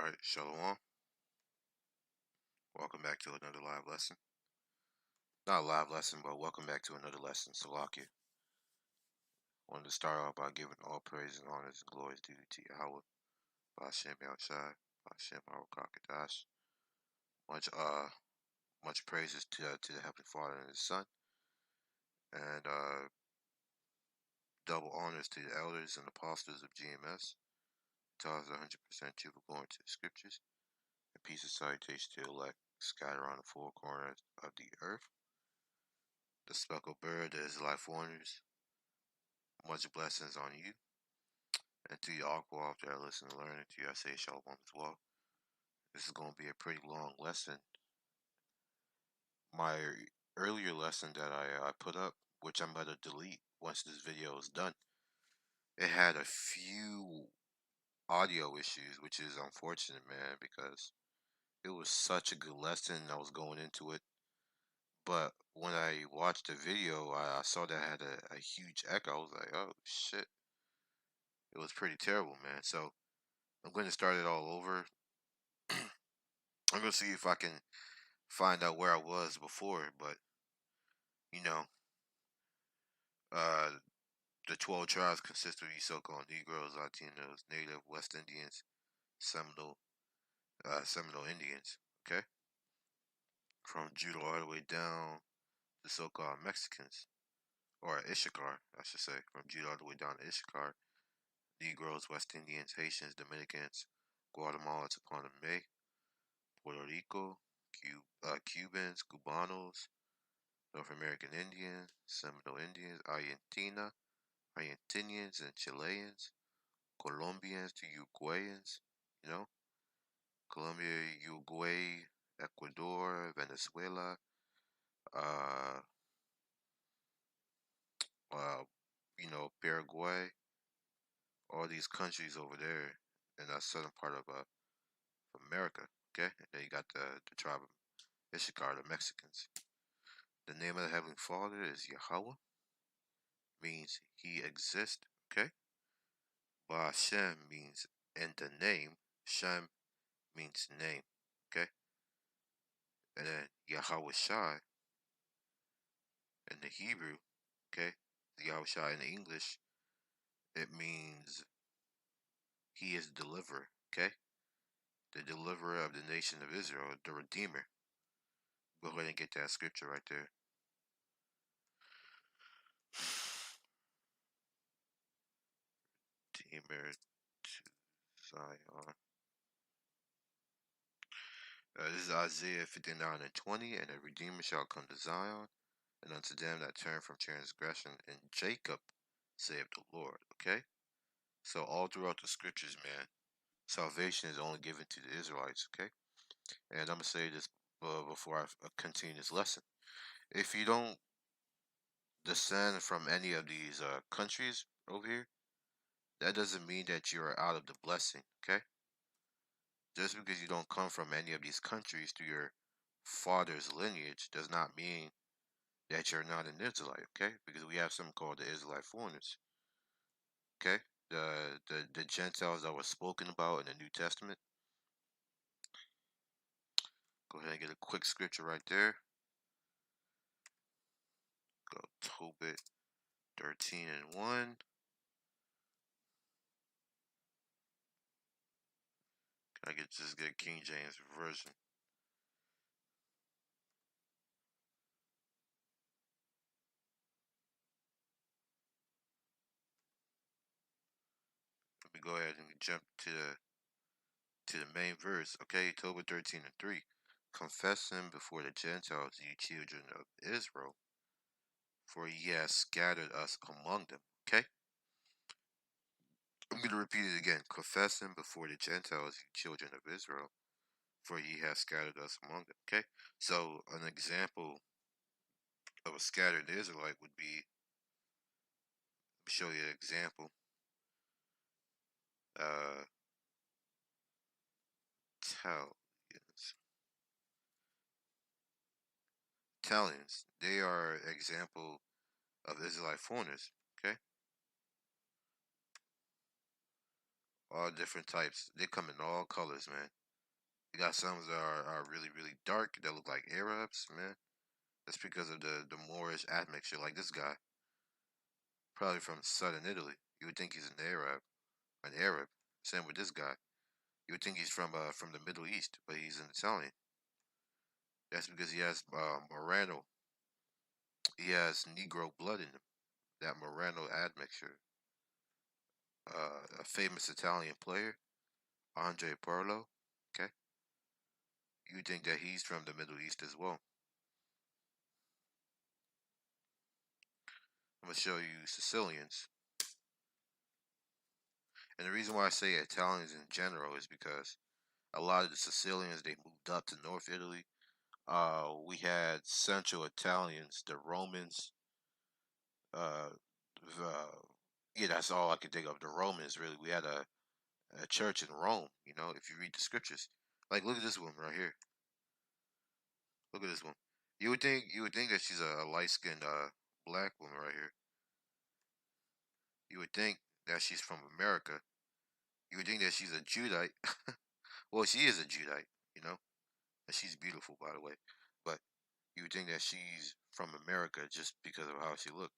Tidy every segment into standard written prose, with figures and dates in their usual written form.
Alright, Shalom. Welcome back to another live lesson. Not a live lesson, but welcome back to another lesson. Salakia. Wanted to start off by giving all praise and honors and glories due to Yahweh, Ba'ashem Yahushai, Ba'ashem Harakakadash. Much praises to the Heavenly Father and His Son, and double honors to the elders and apostles of GMS. Tell us 100% truth going to the scriptures. And peace and salutation to the elect scattered around the four corners of the earth. The speckled bird, the Israelite foreigners. Much blessings on you. And to the aqua out there listening and learning, to you I say shalom as well. This is going to be a pretty long lesson. My earlier lesson that I put up, which I'm going to delete once this video is done, it had a few audio issues, which is unfortunate, man, because it was such a good lesson. I was going into it. But when I watched the video, I saw that it had a huge echo. I was like, oh, shit. It was pretty terrible, man. So I'm going to start it all over. I'm going to see if I can find out where I was before, but, you know, uh, the 12 tribes consist of these so-called Negroes, Latinos, Native, West Indians, Seminole Indians, okay? From Judah all the way down to so-called Mexicans, or Ishikar, I should say, from Judah all the way down to Ishikar, Negroes, West Indians, Haitians, Dominicans, Guatemalans upon the May, Puerto Rico, Cubans, Cubanos, North American Indians, Seminole Indians, Argentinians and Chileans, Colombians to Uruguayans, you know, Colombia, Uruguay, Ecuador, Venezuela, uh, uh, Paraguay, all these countries over there in that southern part of America, okay? And then you got the tribe of Ishikar, the Mexicans. The name of the Heavenly Father is Yahweh, means He exists, okay? Ba'ashem means in the name, Shem means name, okay? And then Yahweh Shai in the Hebrew, okay? Yahweh Shai in the English, it means He is deliverer, okay? The deliverer of the nation of Israel, the Redeemer. Go ahead and get that scripture right there. Redeemer to Zion. This is Isaiah 59 and 20. And a Redeemer shall come to Zion, and unto them that turn from transgression in Jacob, saith the Lord. Okay? So all throughout the scriptures, man, salvation is only given to the Israelites. Okay? And I'm going to say this before I continue this lesson. If you don't descend from any of these countries over here, that doesn't mean that you are out of the blessing. Okay? Just because you don't come from any of these countries through your father's lineage does not mean that you're not an Israelite, okay? Because we have something called the Israelite foreigners, okay? The Gentiles that were spoken about in the New Testament. Go ahead and get a quick scripture right there. Go Tobit 13 and 1. Can I just get King James Version? Let me go ahead and jump to the main verse, okay? Tobit 13 and 3. Confess him before the Gentiles, ye children of Israel, for he has scattered us among them, okay? I'm going to repeat it again. Confess him before the Gentiles, you children of Israel, for he has scattered us among them. Okay? So, an example of a scattered Israelite would be, let me show you an example. Italians. Italians, they are an example of Israelite foreigners. Okay? All different types. They come in all colors, man. You got some that are really, really dark that look like Arabs, man. That's because of the Moorish admixture. Like this guy, probably from southern Italy. You would think he's an Arab, an Arab. Same with this guy. You would think he's from the Middle East, but he's an Italian. That's because he has Morano. He has Negro blood in him. That Morano admixture. A famous Italian player, Andre Pirlo. Okay, you would think that he's from the Middle East as well. I'm gonna show you Sicilians, and the reason why I say Italians in general is because a lot of the Sicilians they moved up to North Italy. We had Central Italians, the Romans. Uh, yeah, that's all I could think of. The Romans, really. We had a church in Rome. You know, if you read the scriptures, like look at this one right here. Look at this one. You would think that she's a light skinned black woman right here. You would think that she's from America. You would think that she's a Judite. Well, she is a Judite, you know, and she's beautiful, by the way. But you would think that she's from America just because of how she looks.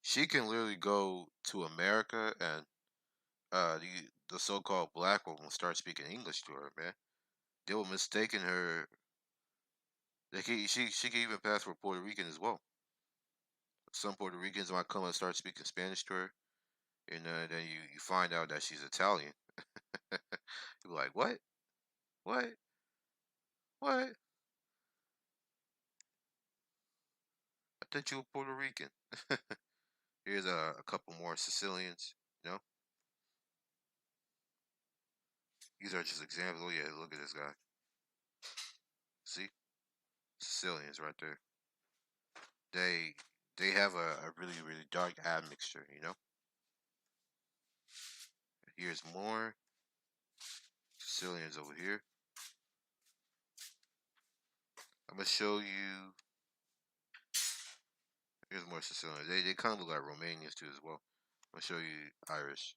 She can literally go to America and the so-called black woman will start speaking English to her, man. They were mistaking her. She can even pass for Puerto Rican as well. Some Puerto Ricans might come and start speaking Spanish to her, and then you find out that she's Italian. You're like, what? What? What? I thought you were Puerto Rican. Here's a couple more Sicilians. You know, these are just examples. Oh yeah, look at this guy. See, Sicilians right there. They they have a really really dark admixture. You know. Here's more Sicilians over here. I'm gonna show you. Here's more Sicilians. They kind of look like Romanians too as well. I'm gonna show you Irish.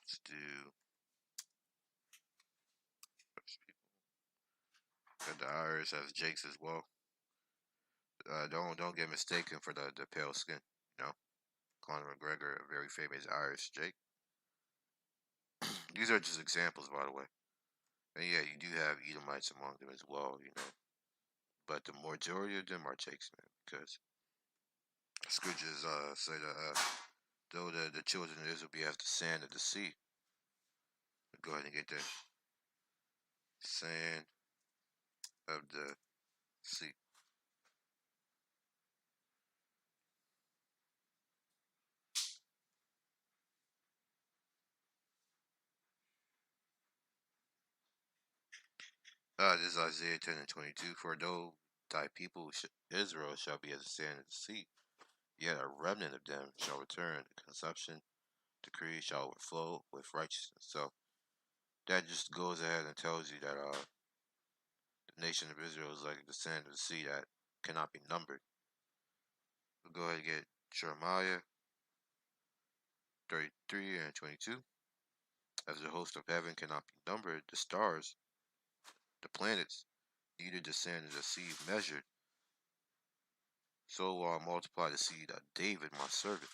Let's do. Got the Irish as Jakes as well. Don't get mistaken for the pale skin. You know, Conor McGregor, a very famous Irish Jake. These are just examples, by the way. And yeah, you do have Edomites among them as well. You know, but the majority of them are Jakes, man, because scriptures say that though the children of Israel be as the sand of the sea. Go ahead and get that sand of the sea. This is Isaiah 10 and 22. For though thy people Israel shall be as the sand of the sea, yet a remnant of them shall return. The consumption decree shall overflow with righteousness. So that just goes ahead and tells you that the nation of Israel is like the sand of the sea that cannot be numbered. We'll go ahead and get Jeremiah 33 and 22. As the host of heaven cannot be numbered, the stars, the planets, neither the sand of the sea measured, so will I multiply the seed of David my servant,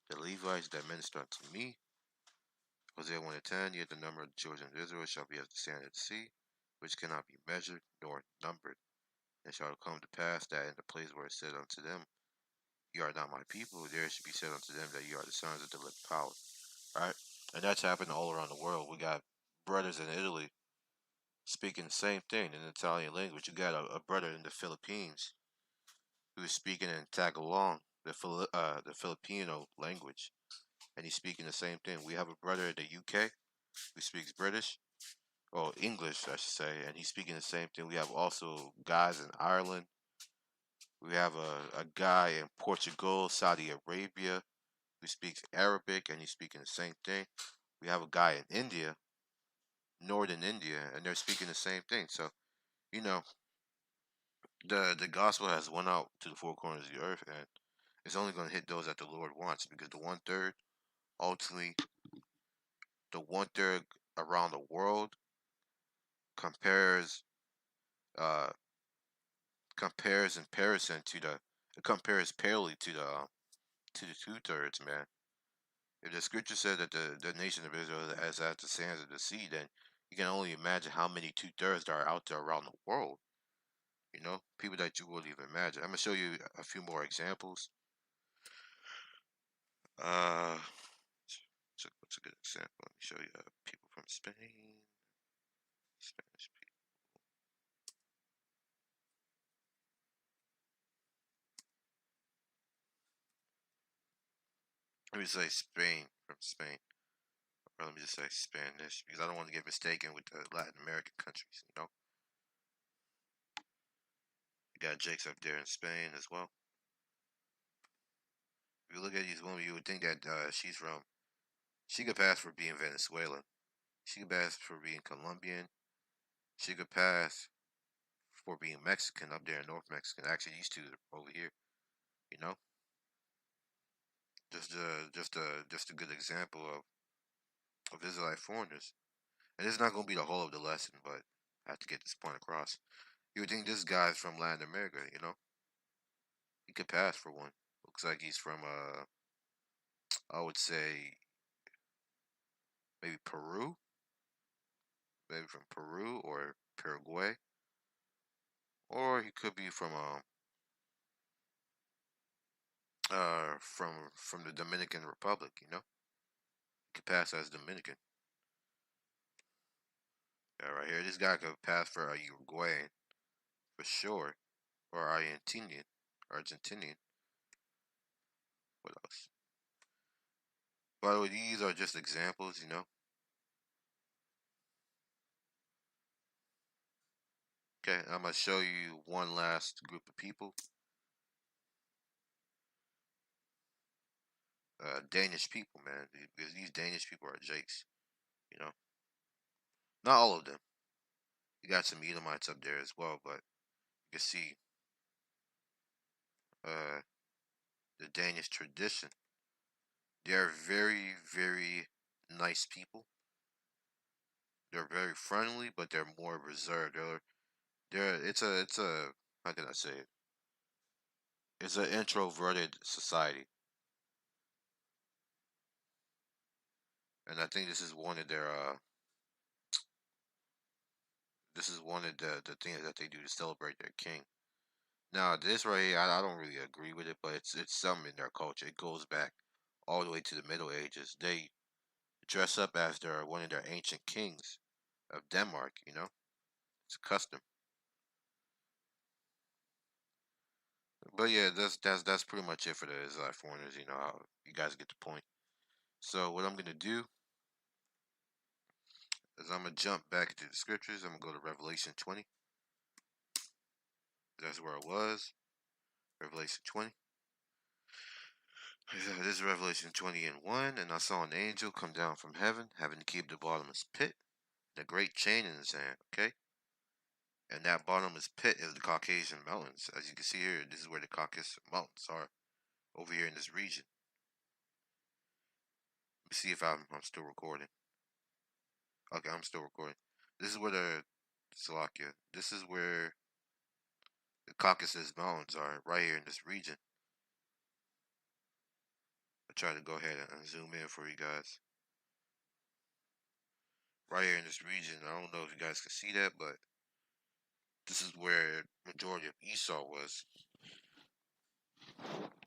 the Levites that minister unto me. Hosea 1 and 10, yet the number of the children of Israel shall be as the sand of the sea, which cannot be measured nor numbered. And it shall come to pass that in the place where it said unto them, ye are not my people, there should be said unto them that ye are the sons of the living power. Right? And that's happened all around the world. We got brothers in Italy speaking the same thing in the Italian language. You got a brother in the Philippines who's speaking in Tagalog, the Filipino language, and he's speaking the same thing. We have a brother in the UK who speaks British, or English, I should say, and he's speaking the same thing. We have also guys in Ireland. We have a guy in Portugal, Saudi Arabia, who speaks Arabic, and he's speaking the same thing. We have a guy in India, northern India, and they're speaking the same thing. So, you know, the gospel has went out to the four corners of the earth, and it's only going to hit those that the Lord wants, because the 1/3 ultimately the one third around the world compares uh compares in comparison to the it compares parallelly to the 2/3, man. If the scripture said that the nation of Israel is as the sands of the sea, then you can only imagine how many 2/3 there are out there around the world. You know, people that you wouldn't even imagine. I'm gonna show you a few more examples. Uh, what's a good example? Let me show you people from Spain, Spanish people. Let me say Spain from Spain. Or let me just say Spanish because I don't want to get mistaken with the Latin American countries. You know, you got Jake's up there in Spain as well. If you look at these women, you would think that she could pass for being Venezuelan. She could pass for being Colombian. She could pass for being Mexican up there in North Mexican. Actually, these two are over here. You know, just a good example of Israelite foreigners. And it's not gonna be the whole of the lesson, but I have to get this point across. You would think this guy's from Latin America. You know, he could pass for one. Looks like he's from I would say maybe Peru, maybe from Peru or Paraguay, or he could be from the Dominican Republic. You know, he could pass as Dominican. Yeah, right here, this guy could pass for a Uruguayan for sure, or Argentinian. What else? By the way, these are just examples. You know. Okay, I'm gonna show you one last group of people. Danish people, man, because these Danish people are jakes. You know, not all of them. You got some Edomites up there as well, but you can see uh, the Danish tradition. They are very, very nice people. They're very friendly, but they're more reserved. It's a how can I say it? It's an introverted society, and I think this is one of the things that they do to celebrate their king. Now, this right here, I don't really agree with it, but it's something in their culture. It goes back all the way to the Middle Ages. They dress up as one of their ancient kings of Denmark. You know, it's a custom. But yeah, that's pretty much it for the Israelite foreigners. You know, how you guys get the point. So what I'm gonna do is I'm gonna jump back into the scriptures. I'm gonna go to Revelation 20. That's where it was. Revelation 20. This is Revelation 20 and 1. And I saw an angel come down from heaven, having the key of the bottomless pit, and a great chain in his hand. Okay? And that bottomless pit is the Caucasian Mountains. As you can see here, this is where the Caucasus Mountains are, over here in this region. Let me see if I'm still recording. Okay, I'm still recording. This is where Slovakia. This is where the Caucasus Mountains are, right here in this region. I'll try to go ahead and zoom in for you guys. Right here in this region. I don't know if you guys can see that, but this is where majority of Esau was.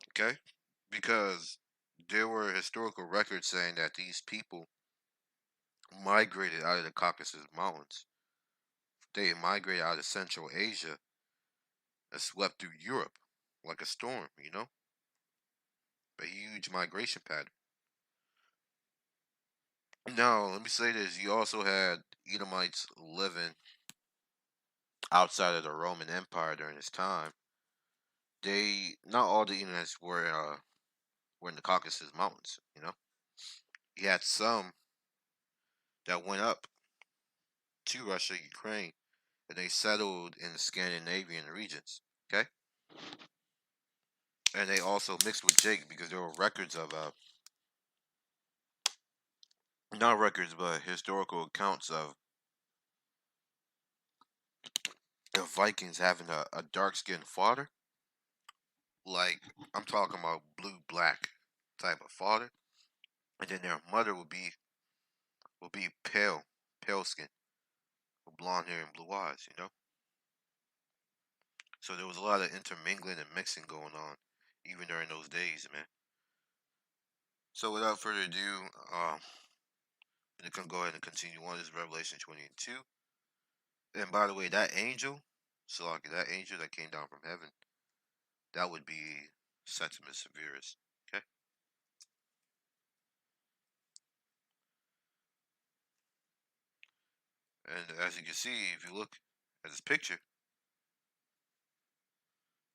Okay? Because there were historical records saying that these people migrated out of the Caucasus Mountains. They migrated out of Central Asia and swept through Europe like a storm, you know? A huge migration pattern. Now, let me say this. You also had Edomites living outside of the Roman Empire during this time. Not all the Edomites were in the Caucasus Mountains, you know? You had some that went up to Russia, Ukraine, and they settled in the Scandinavian regions, okay? And they also mixed with Jake because there were records of not records, but historical accounts of the Vikings having a dark skinned father. Like, I'm talking about blue black type of father. And then their mother would be pale skin, with blonde hair and blue eyes. So there was a lot of intermingling and mixing going on, even during those days, man. So without further ado, I'm gonna go ahead and continue on. This is Revelation 22. And by the way, that angel, Salaki, that angel that came down from heaven, that would be Septimus Severus. Okay? And as you can see, if you look at this picture,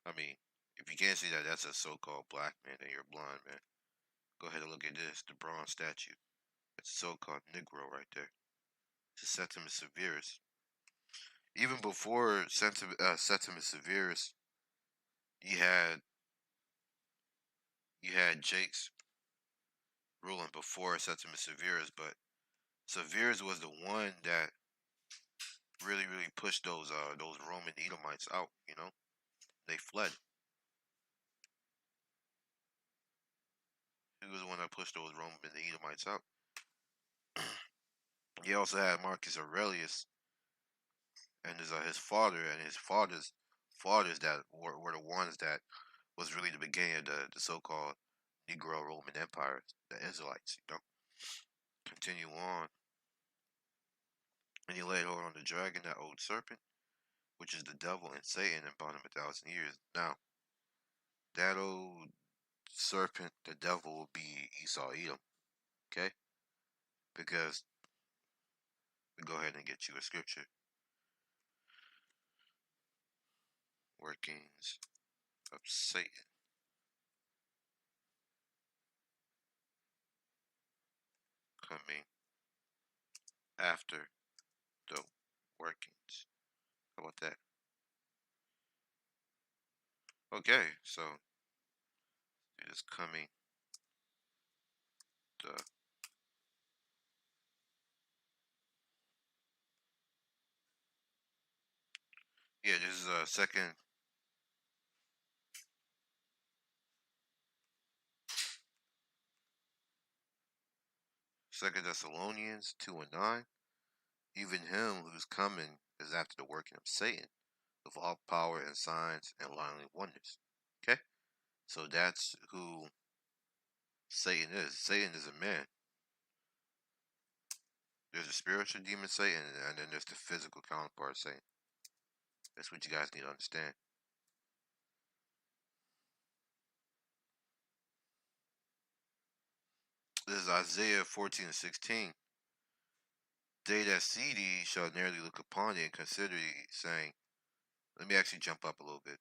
I mean, if you can't see that, that's a so-called black man and you're blind, man. Go ahead and look at this, the bronze statue. It's a so-called Negro right there. It's a Septimus Severus. Even before Septimus Severus, you had you had Jake's ruling before Septimus Severus, but Severus was the one that really pushed those Roman Edomites out. They fled. He was the one that pushed those Roman Edomites out. He also had Marcus Aurelius and his father and his father's fathers that were the ones that was really the beginning of the so-called Negro Roman Empire, the Israelites. Continue on. And he laid hold on the dragon, that old serpent, which is the devil and Satan, and bound him 1,000 years. Now, that old serpent, the devil, will be Esau Edom, okay? Because we go ahead and get you a scripture. Workings of Satan coming after the workings. How about that? Okay, so it is coming the yeah, this is second Thessalonians 2:9. Even him who's coming is after the working of Satan, with all power and signs and lying wonders. Okay? So that's who Satan is. Satan is a man. There's a spiritual demon Satan, and then there's the physical counterpart Satan. That's what you guys need to understand. This is Isaiah 14:16. They that see thee shall narrowly look upon thee and consider thee, saying, let me actually jump up a little bit.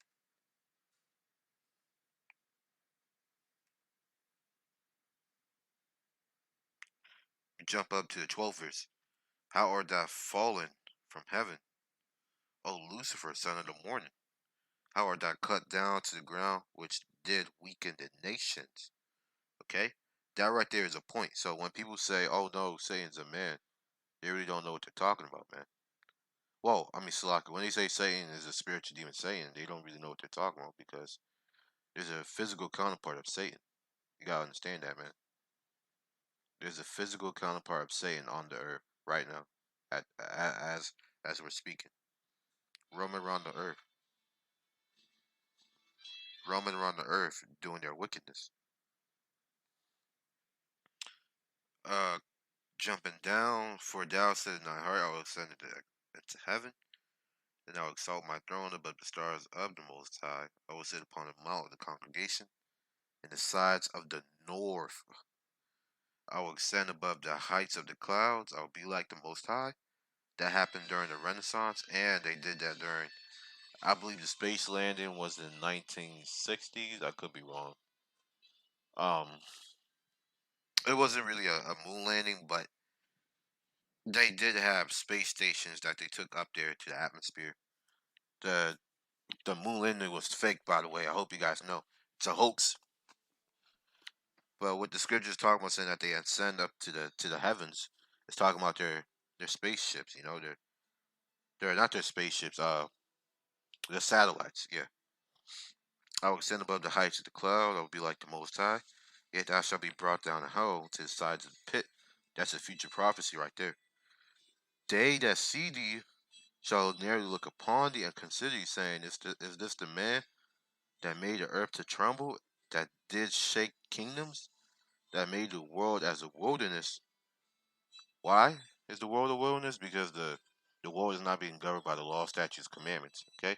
Jump up to the 12th verse. How art thou fallen from heaven, O Lucifer, son of the morning? How art thou cut down to the ground, which did weaken the nations? Okay? That right there is a point. So when people say, oh no, Satan's a man, they really don't know what they're talking about, man. Well, I mean, Salaka, when they say Satan is a spiritual demon Satan, they don't really know what they're talking about because there's a physical counterpart of Satan. You gotta understand that, man. There's a physical counterpart of Satan on the earth right now, as we're speaking, roaming around the earth, roaming around the earth, doing their wickedness. Uh, Jumping down, for thou said in thy heart, I will ascend into heaven, and I will exalt my throne above the stars of the Most High. I will sit upon the mount of the congregation, in the sides of the north. I will ascend above the heights of the clouds. I will be like the Most High. That happened during the Renaissance, and they did that during, I believe, the space landing was in 1960s. I could be wrong. Um, it wasn't really a moon landing, but they did have space stations that they took up there to the atmosphere. The the moon landing was fake, by the way. I hope you guys know it's a hoax. But what the scriptures talking about saying that they ascend up to the heavens, it's talking about their spaceships. You know, they're not their spaceships. They're satellites. Yeah. I will ascend above the heights of the cloud. I will be like the Most High. Yet thou shalt be brought down to hell to the sides of the pit. That's a future prophecy right there. They that see thee shall narrowly look upon thee and consider thee, saying, is this the man that made the earth to tremble, that did shake kingdoms, that made the world as a wilderness? Why is the world a wilderness? Because the world is not being governed by the law, statutes, commandments. Okay,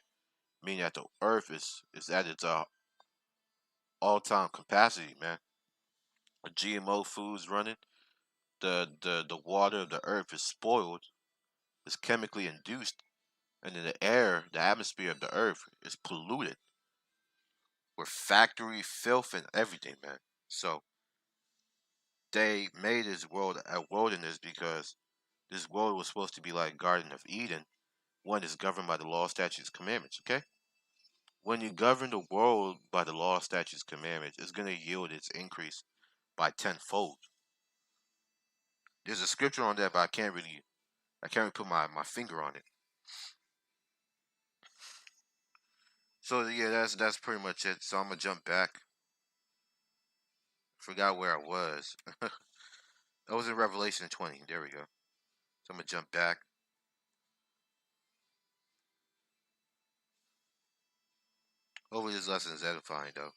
meaning that the earth is at its all time capacity, man. GMO foods running. The water of the earth is spoiled, is chemically induced, and then the air, the atmosphere of the earth is polluted with factory filth and everything, man. So they made this world a wilderness because this world was supposed to be like Garden of Eden. One is governed by the law, statutes, commandments. Okay, when you govern the world by the law, statutes, commandments, it's gonna yield its increase by tenfold. There's a scripture on that, but I can't really put my finger on it. So yeah, that's pretty much it. So I'm gonna jump back. Forgot where I was. I was in Revelation 20. There we go. So I'm gonna jump back. Hopefully this lesson is edifying though.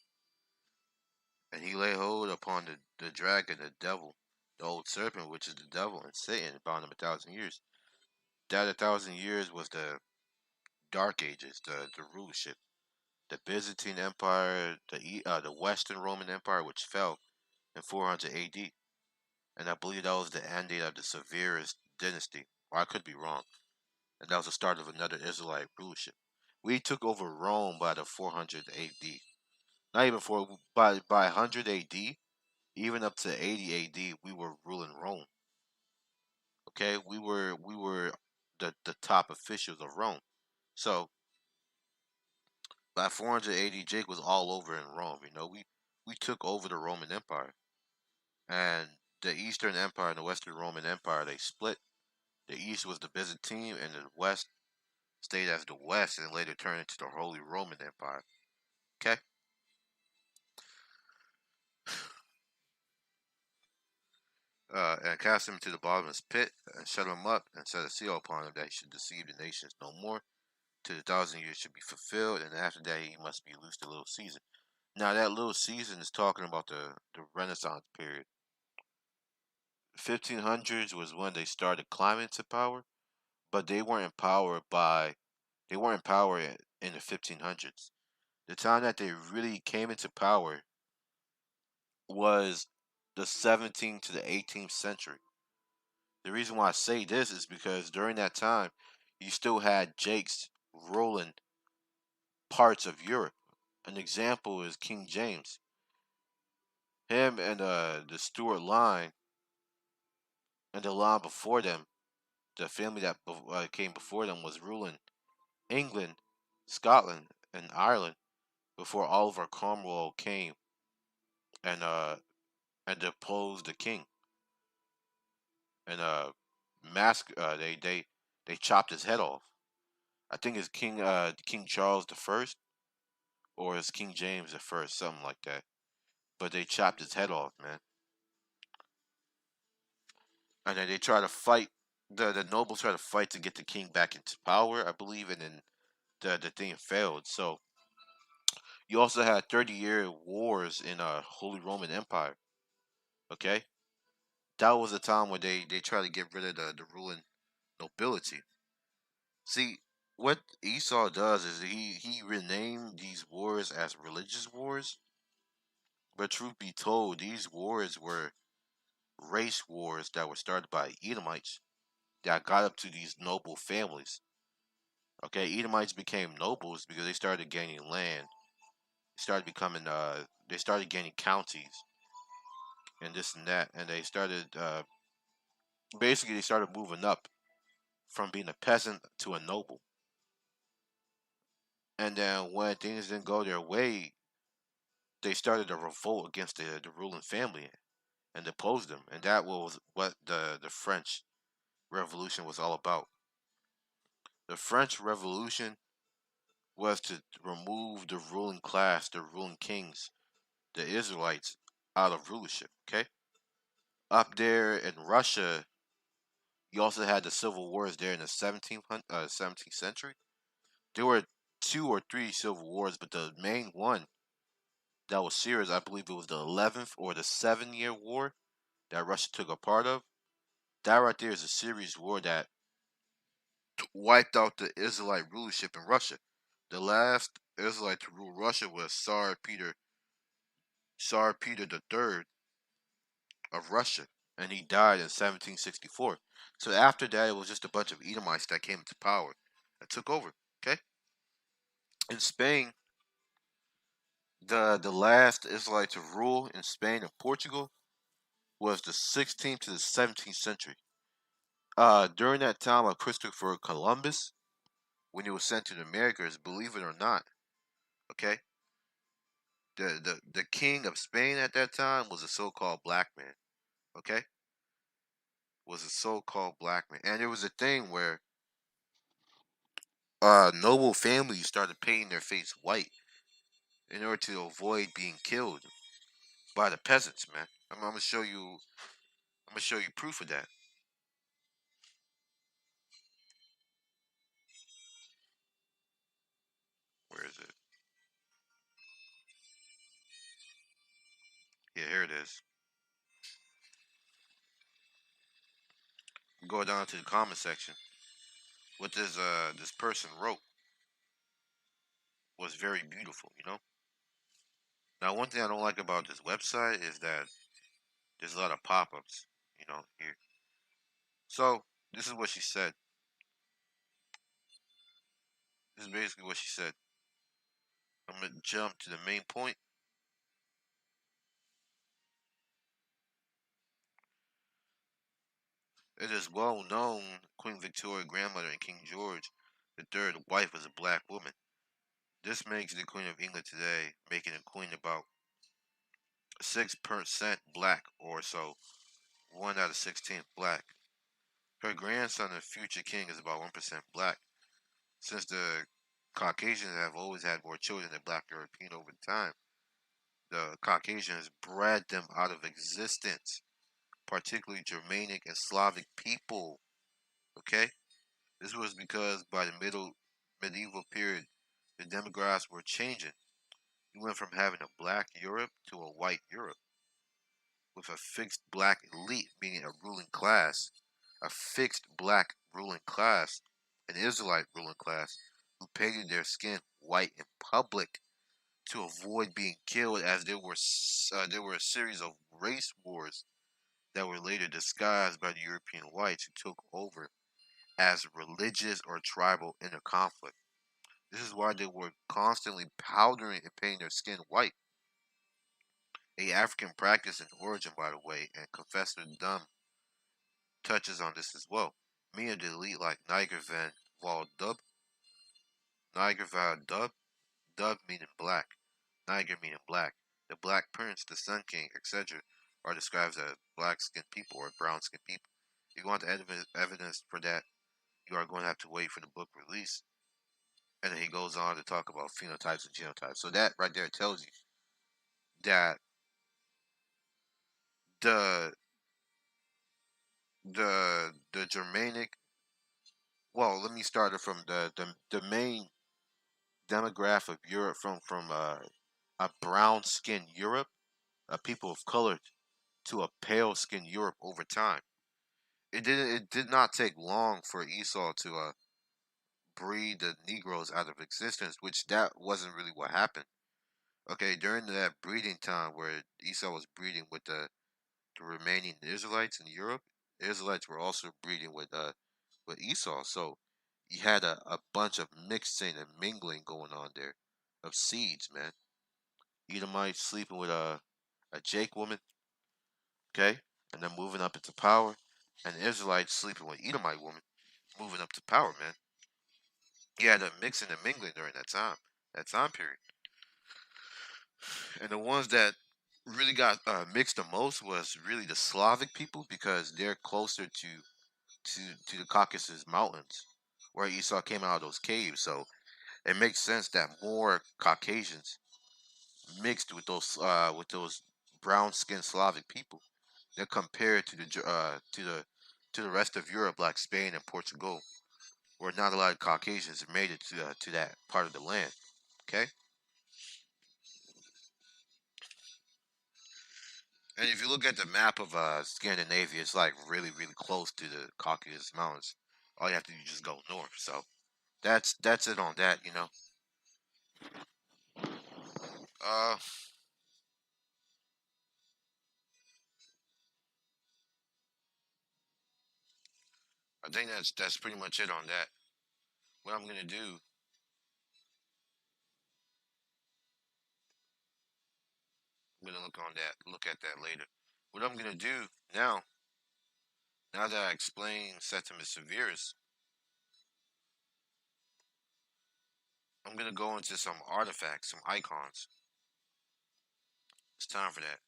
And he laid hold upon the dragon, the devil, the old serpent, which is the devil, and Satan, and bound him 1,000 years. That 1,000 years was the Dark Ages, the rulership, the Byzantine Empire, the Western Roman Empire, which fell in 400 A.D. And I believe that was the ending of the Severus dynasty, or I could be wrong. And that was the start of another Israelite rulership. We took over Rome by the 400 A.D. Not even by 100 A.D. Even up to 80 A.D. we were ruling Rome. Okay, we were the top officials of Rome. So by 400 AD, Jake was all over in Rome. You know, we took over the Roman Empire, and the Eastern Empire and the Western Roman Empire they split. The East was the Byzantine, and the West stayed as the West, and later turned into the Holy Roman Empire. Okay, and cast him into the bottomless pit, and shut him up, and set a seal upon him that he should deceive the nations no more, till the 1,000 years should be fulfilled, and after that he must be loosed a little season. Now that little season is talking about the Renaissance period. 1500s was when they started climbing to power, but they weren't in power in the 1500s. The time that they really came into power was the 17th to the 18th century. The reason why I say this is because during that time, you still had Jakes ruling parts of Europe. An example is King James. Him and the Stuart line and the line before them, the family that came before them was ruling England, Scotland, and Ireland before Oliver Cromwell came and uh and deposed the king and they chopped his head off. I think it's King Charles the First or it's King James the First, something like that. But they chopped his head off, man. And then they try to fight. The nobles try to fight to get the king back into power, I believe, and then the thing failed. So you also had 30-year wars in Holy Roman Empire. Okay, that was a time where they try to get rid of the ruling nobility. See, what Esau does is he renamed these wars as religious wars, but truth be told, these wars were race wars that were started by Edomites that got up to these noble families. Okay, Edomites became nobles because they started gaining land. They started gaining counties and this and that, and they started basically they started moving up from being a peasant to a noble. And then when things didn't go their way, they started a revolt against the ruling family and deposed them, and that was what the French Revolution was all about. The French Revolution was to remove the ruling class, the ruling kings, the Israelites, out of rulership. Okay, up there in Russia, you also had the civil wars there in the 17th century. There were two or three civil wars, but the main one that was serious, I believe it was the 11th or the 7 Year War that Russia took a part of. That right there is a serious war that wiped out the Israelite rulership in Russia. The last Israelite to rule Russia was Tsar Peter III of Russia, and he died in 1764. So after that, it was just a bunch of Edomites that came into power and took over. Okay, in Spain, the last Israelite to rule in Spain and Portugal was the 16th to the 17th century. During that time of Christopher Columbus, when he was sent to the Americas, believe it or not, okay, the king of Spain at that time was a so-called black man. Okay, was a so-called black man, and there was a thing where noble families started painting their face white in order to avoid being killed by the peasants. Man, I'm gonna show you. I'm gonna show you proof of that. Where is it? Yeah, here it is. Go down to the comment section. What this person wrote was very beautiful. Now, one thing I don't like about this website is that there's a lot of pop-ups. Here. So this is what she said. This is basically what she said. I'm gonna jump to the main point. It is well known Queen Victoria's grandmother and King George III wife was a black woman. This makes the Queen of England today, making the Queen about 6% black or so, 1 out of 16 black. Her grandson and future king is about 1% black. Since the Caucasians have always had more children than black European over time, the Caucasians bred them out of existence, particularly Germanic and Slavic people. Okay? This was because by the medieval period, the demographics were changing. We went from having a black Europe to a white Europe, with a fixed black elite being a ruling class, a fixed black ruling class, an Israelite ruling class, who painted their skin white in public to avoid being killed, as there were a series of race wars that were later disguised by the European whites who took over as religious or tribal interconflict. This is why they were constantly powdering and painting their skin white. A African practice in origin, by the way, and Confessor Dunn touches on this as well. Many of the elite like Niger Van Val Dub, Niger Van Dub, Dub meaning black, Niger meaning black. The Black Prince, the Sun King, etc. are described as black skinned people or brown skinned people. If you want the evidence for that, you are going to have to wait for the book release. And then he goes on to talk about phenotypes and genotypes. So that right there tells you that the the Germanic. Well, let me start it from the main demographic of Europe from a brown skinned Europe, a people of color, to a pale skinned Europe over time. It did not take long for Esau to breed the Negroes out of existence, which that wasn't really what happened. Okay, during that breeding time where Esau was breeding with the remaining Israelites in Europe, the Israelites were also breeding with Esau. So you had a bunch of mixing and mingling going on there of seeds, man. Edomites sleeping with a Jake woman, okay, and then moving up into power, and the Israelites sleeping with Edomite woman, moving up to power, man. You had a mixing and mingling during that time period. And the ones that really got mixed the most was really the Slavic people because they're closer to the Caucasus Mountains, where Esau came out of those caves. So it makes sense that more Caucasians mixed with those brown skinned Slavic people than compared to the rest of Europe, like Spain and Portugal, where not a lot of Caucasians made it to that part of the land. Okay, and if you look at the map of Scandinavia, it's like really close to the Caucasus Mountains. All you have to do is just go north. So that's it on that. Uh, I think that's pretty much it on that. What I'm gonna do, I'm gonna look at that later. What I'm gonna do now, now that I explained Septimus Severus, I'm gonna go into some artifacts, some icons. It's time for that.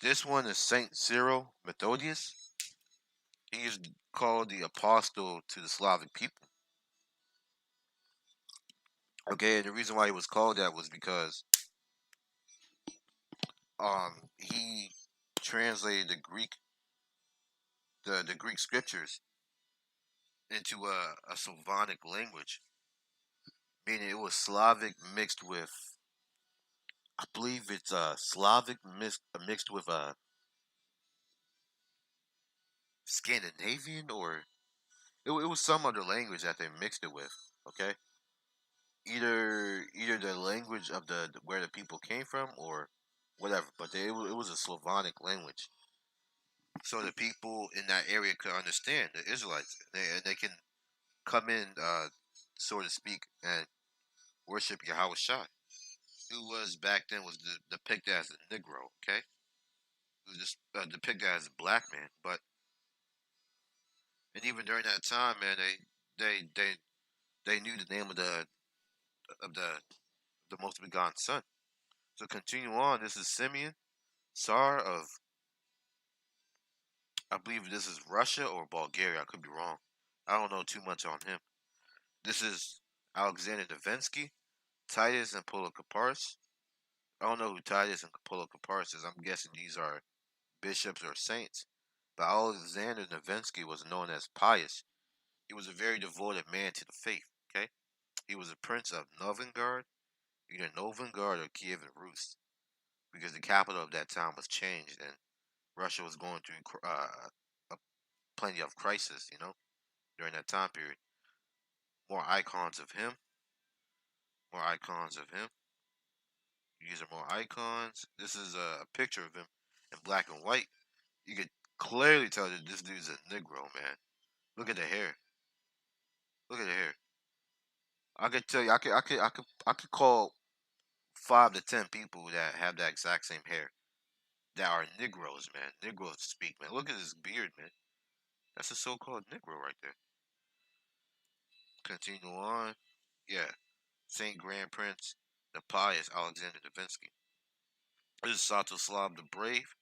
This one is Saint Cyril Methodius. He is called the apostle to the Slavic people. Okay, and the reason why he was called that was because he translated the Greek scriptures into a Slavonic language, meaning it was Slavic mixed with, I believe it's Slavic mixed with Scandinavian, or it was some other language that they mixed it with. Okay, either the language of where the people came from or whatever, but it was a Slavonic language, so the people in that area could understand the Israelites, and they can come in, so to speak, and worship Yahweh Shai, who was back then was depicted as a Negro. Okay, he was just depicted as a black man, but and even during that time, man, they they they knew the name of of the the most begotten son. So continue on. This is Simeon, Tsar of, I believe this is Russia or Bulgaria. I could be wrong. I don't know too much on him. This is Alexander Nevensky, Titus and Policarpus. I don't know who Titus and Policarpus is. I'm guessing these are bishops or saints. But Alexander Nevensky was known as pious. He was a very devoted man to the faith. Okay, he was a prince of Novgorod, either Novgorod or Kievan Rus, because the capital of that town was changed and Russia was going through a plenty of crisis. During that time period. More icons of him. More icons of him. These are more icons. This is a picture of him in black and white. You could clearly tell that this dude's a Negro, man. Look at the hair. Look at the hair. I could tell you. I could call 5 to 10 people that have that exact same hair that are Negroes, man. Negroes speak, man. Look at his beard, man. That's a so-called Negro right there. Continue on. Yeah. Saint Grand Prince, the pious Alexander Davinsky. This is Svatoslav the Brave.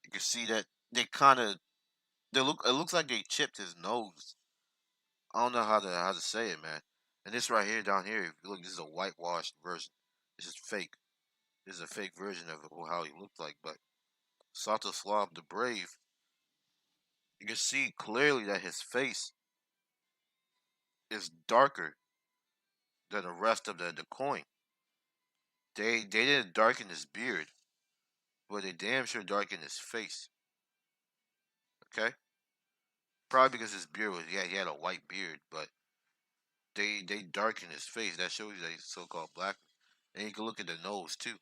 You can see that they kind of they look. It looks like they chipped his nose. I don't know how to say it, man. And this right here, down here, if you look, this is a whitewashed version. This is fake. This is a fake version of how he looked like. But Svatoslav the Brave, you can see clearly that his face is darker than the rest of the coin. They didn't darken his beard, but they damn sure darkened his face. Okay, probably because his beard was, yeah, he had a white beard, but they darkened his face. That shows you that he's so-called black. And you can look at the nose too,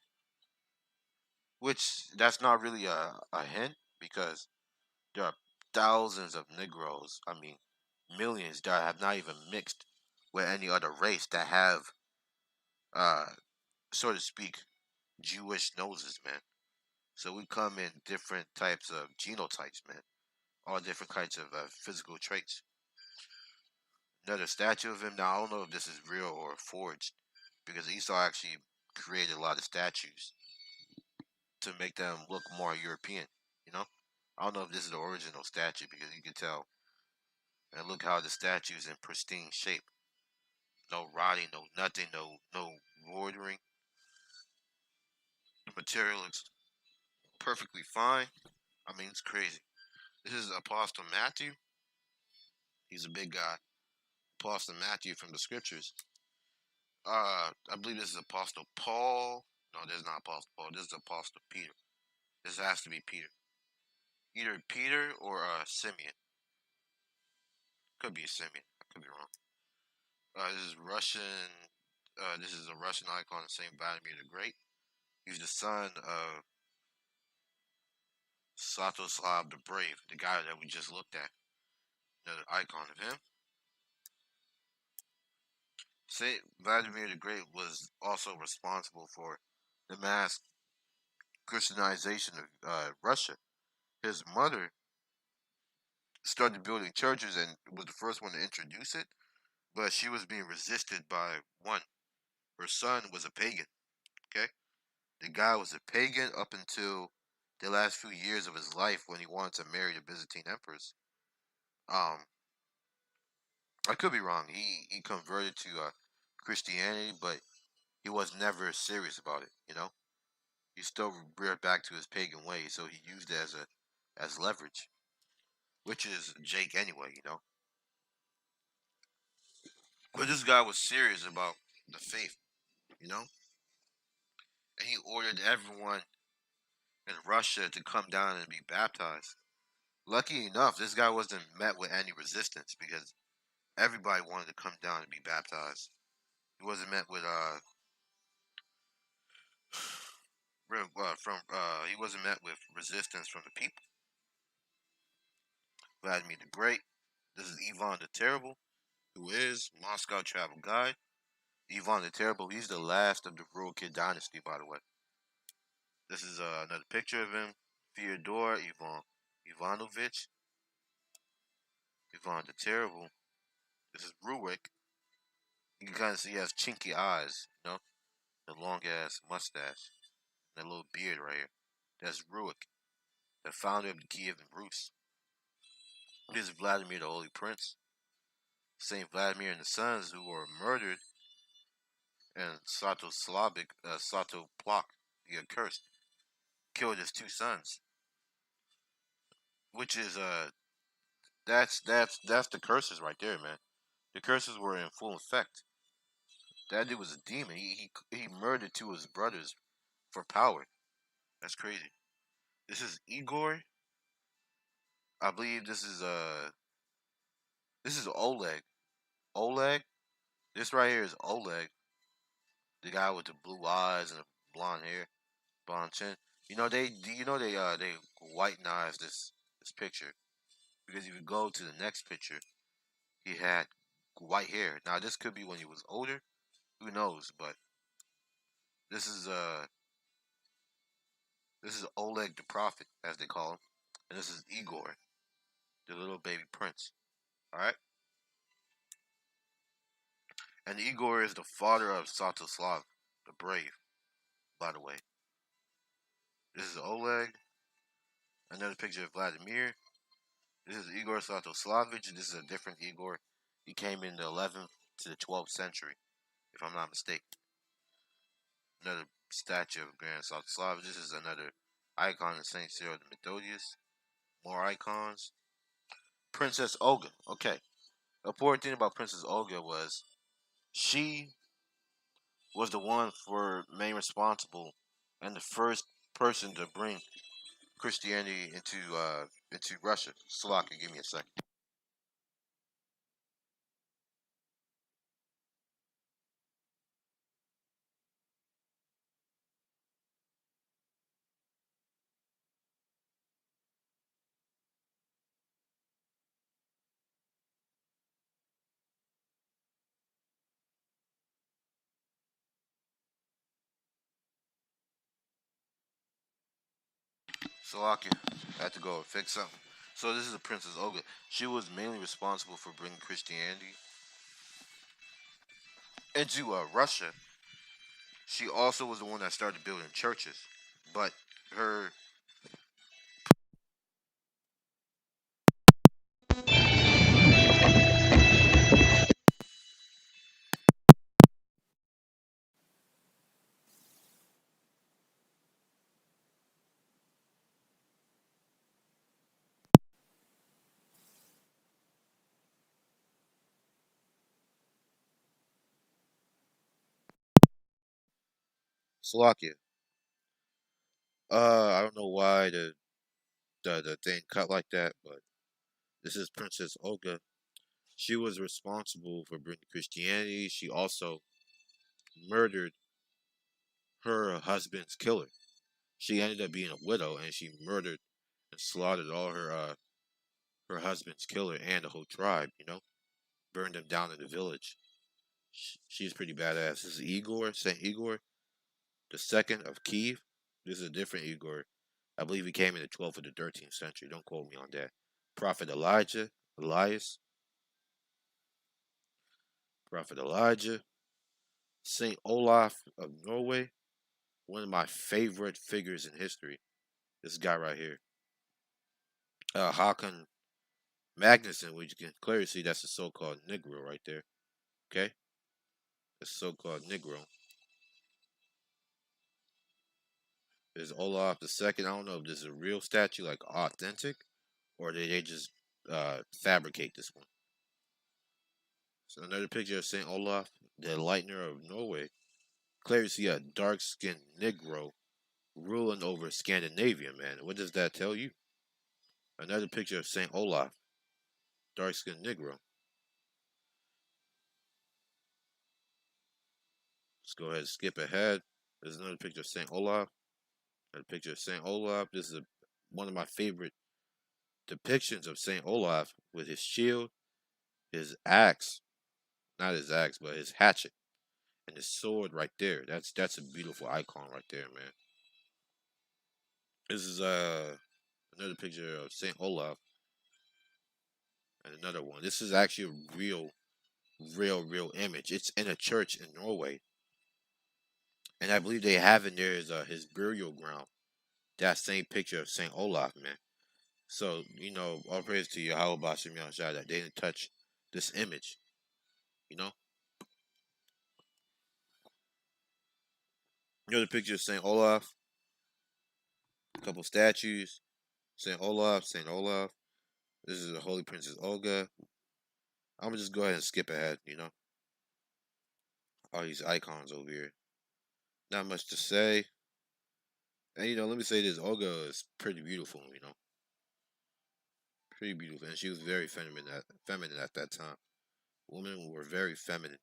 which that's not really a hint because there are thousands of Negroes. I mean, millions that have not even mixed with any other race that have, uh, so to speak, Jewish noses, man. So we come in different types of genotypes, man. All different kinds of physical traits. Another statue of him. Now I don't know if this is real or forged, because Esau actually created a lot of statues to make them look more European. You know, I don't know if this is the original statue because you can tell. And look how the statue is in pristine shape. No rotting, no nothing, no bordering. The material looks perfectly fine. I mean, it's crazy. This is Apostle Matthew. He's a big guy. Apostle Matthew from the scriptures. I believe this is Apostle Paul. No, this is not Apostle Paul. This is Apostle Peter. This has to be Peter. Either Peter or Simeon. Could be Simeon. I could be wrong. This is Russian. This is a Russian icon of Saint Vladimir the Great. He's the son of Svatoslav the Brave, the guy that we just looked at. Another icon of him. Saint Vladimir the Great was also responsible for the mass Christianization of Russia. His mother started building churches and was the first one to introduce it, but she was being resisted by one. Her son was a pagan. Okay, the guy was a pagan up until the last few years of his life when he wanted to marry the Byzantine empress. Um, I could be wrong. He converted to Christianity, but he was never serious about it. You know, he still reared back to his pagan ways, so he used it as leverage, which is Jake anyway. You know, but this guy was serious about the faith. You know, and he ordered everyone in Russia to come down and be baptized. Lucky enough, this guy wasn't met with any resistance because everybody wanted to come down and be baptized. He wasn't met with he wasn't met with resistance from the people. Vladimir the Great. This is Ivan the Terrible, who is Moscow travel guide. Ivan the Terrible. He's the last of the Rurikid dynasty, by the way. This is another picture of him. Fyodor Ivanovich. Ivan the Terrible. This is Rurik. You can kind of see he has chinky eyes, you know, the long ass mustache, that little beard right here. That's Rurik, the founder of the Kievan Rus. This is Vladimir the Holy Prince. Saint Vladimir and the sons who were murdered and Satoplak, the accursed, killed his two sons, which is that's the curses right there, man. The curses were in full effect. That dude was a demon. He murdered two of his brothers for power. That's crazy. This is Igor. I believe this is Oleg. Oleg. This right here is Oleg, the guy with the blue eyes and the blonde hair, blonde chin. They whitenized this picture because if you go to the next picture, he had white hair. Now this could be when he was older, who knows? But this is uh this is Oleg the Prophet, as they call him, and this is Igor, the little baby prince. All right, and Igor is the father of Svatoslav, the Brave. By the way, this is Oleg. Another picture of Vladimir. This is Igor Svatoslavich. This is a different Igor. He came in the 11th to the 12th century, if I'm not mistaken. Another statue of Grand Svatoslavich. This is another icon of Saint Cyril the Methodius. More icons. Princess Olga. Okay. The important thing about Princess Olga was she was the one for main responsible and the first person to bring Christianity into Russia. Slovakia, give me a second. Slovakia. I had to go fix something. So this is the Princess Olga. She was mainly responsible for bringing Christianity into Russia, She also was the one that started building churches, but her Slovakia. I don't know why the thing cut like that, but this is Princess Olga. She was responsible for bringing Christianity. She also murdered her husband's killer. She ended up being a widow, and she murdered and slaughtered all her husband's killer and the whole tribe. Burned them down in the village. She's pretty badass. This is Igor, Saint Igor, the second of Kiev. This is a different Igor. I believe he came in the 12th or the 13th century. Don't quote me on that. Prophet Elijah, Elias, Prophet Elijah, Saint Olaf of Norway, one of my favorite figures in history. This guy right here. Haakon Magnuson, which you can clearly see that's the so-called Negro right there. Okay? The so-called Negro. Is Olaf the second. I don't know if this is a real statue, like authentic, or did they just fabricate this one. So another picture of Saint Olaf, the Lightner of Norway. Clearly see a dark-skinned Negro ruling over Scandinavia, man. What does that tell you? Another picture of Saint Olaf, dark-skinned Negro. Let's go ahead and skip ahead. There's another picture of Saint Olaf. Another picture of Saint Olaf. This is one of my favorite depictions of Saint Olaf with his shield, his axe, not his axe, but his hatchet, and his sword right there. That's a beautiful icon right there, man. This is another picture of Saint Olaf and another one. This is actually a real image. It's in a church in Norway, and I believe they have in there is his burial ground. That same picture of Saint Olaf, man. So all praise to Yahweh Bashim Yahshua that they didn't touch this image. You know, the picture of Saint Olaf, a couple statues, Saint Olaf, Saint Olaf. This is the Holy Princess Olga. I'm gonna just go ahead and skip ahead. All these icons over here. Not much to say. And let me say this: Olga is pretty beautiful. Pretty beautiful, and she was very feminine at that time. Women were very feminine.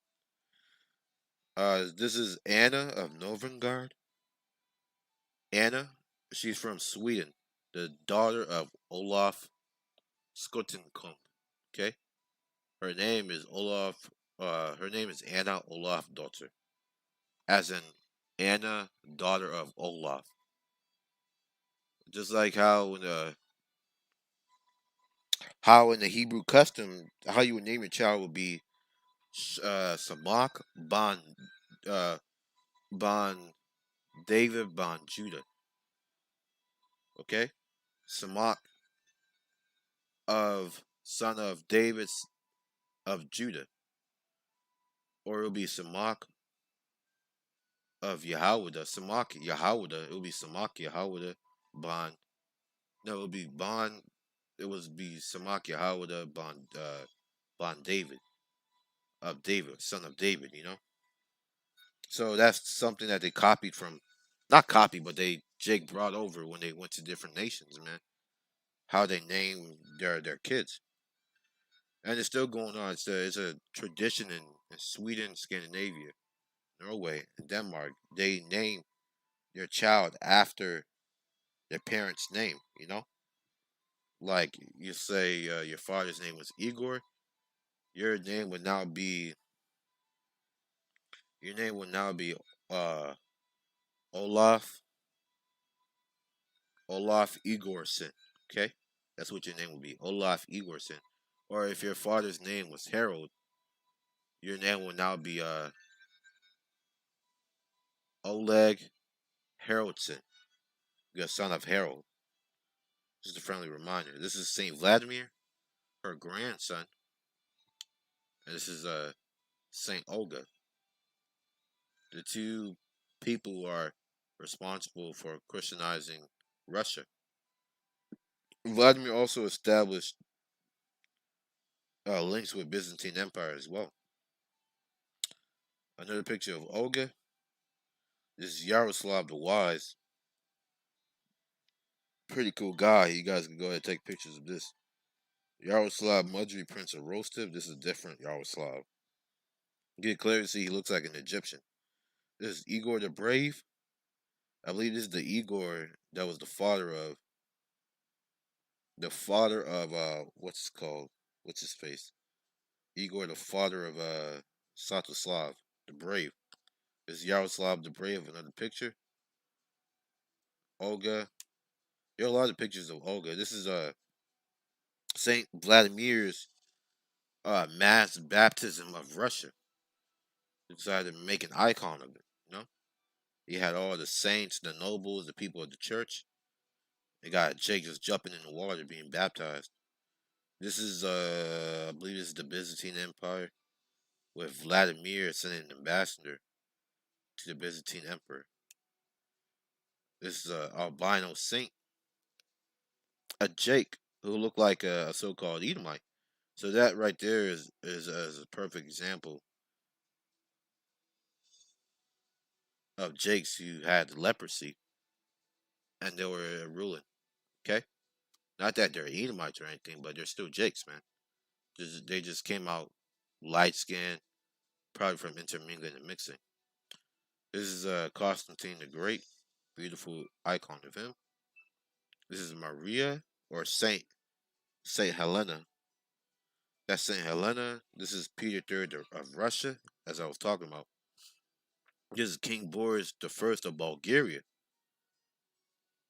This is Anna of Novengard. Anna, she's from Sweden, the daughter of Olaf Skottenkamp. Okay, her name is Olaf. Her name is Anna Olaf daughter, as in Anna, daughter of Olaf. Just like how in the Hebrew custom, how you would name your child would be Samach uh, Ban David Ban Judah. Okay, Samach of son of David of Judah, or it'll be Samach of Yahawada. Samach Yahawada. It will be Samach Yahawada Ban. No, it would be Ban. It would be Samach Yahawada Ban David of David, son of David. So that's something that they copied from, not copied, but Jake brought over when they went to different nations, man. How they name their kids, and it's still going on. It's a tradition in Sweden, Scandinavia, Norway, and Denmark. They name their child after their parents' name. Like you say, your father's name was Igor. Your name would now be your name would now be uh Olaf Igorson. Okay, that's what your name would be, Olaf Igorson. Or if your father's name was Harold, your name will now be Oleg Haroldson, the son of Harold. Just a friendly reminder. This is Saint Vladimir, her grandson, and this is Saint Olga. The two people who are responsible for Christianizing Russia. Vladimir also established links with Byzantine Empire as well. Another picture of Olga. This is Yaroslav the Wise. Pretty cool guy. You guys can go ahead and take pictures of this. Yaroslav Mudry, Prince of Rostov. This is different Yaroslav. Get clear to see he looks like an Egyptian. This is Igor the Brave. I believe this is the Igor that was the father of what's it called? What's his face? Igor, the father of Svatoslav the Brave. This is Yaroslav the Brave, another picture. Olga. There are a lot of pictures of Olga. This is Saint Vladimir's mass baptism of Russia. He decided to make an icon of it. You know, he had all the saints, the nobles, the people of the church. They got Jake just jumping in the water, being baptized. This is I believe this is the Byzantine Empire, with Vladimir sending an ambassador to the Byzantine Emperor. This is a albino saint, a Jake who looked like a so-called Edomite. So that right there is a perfect example of Jakes who had leprosy and they were ruling. Okay, not that they're Edomites or anything, but they're still Jakes, man. They just came out light skinned, probably from intermingling and mixing. This is Constantine the Great, beautiful icon of him. This is Maria or Saint Helena. That's Saint Helena. This is Peter III of Russia, as I was talking about. This is King Boris the First of Bulgaria.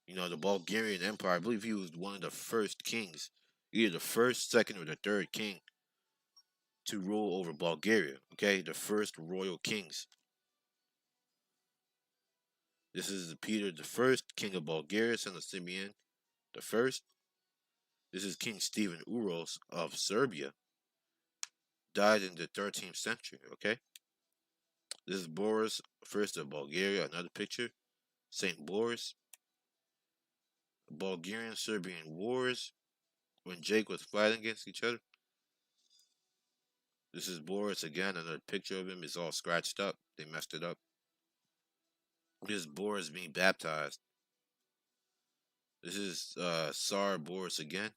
You know, the Bulgarian Empire. I believe he was one of the first kings, either the first, second, or the third king to rule over Bulgaria. Okay, the first royal kings. This is Peter the First, king of Bulgaria, son of Simeon the First. This is King Stephen Uros of Serbia, died in the 13th century. Okay, this is Boris First of Bulgaria. Another picture, Saint Boris. Bulgarian-Serbian wars when Jake was fighting against each other. This is Boris again. Another picture of him is all scratched up. They messed it up. This is Boris being baptized. This is Tsar Boris again.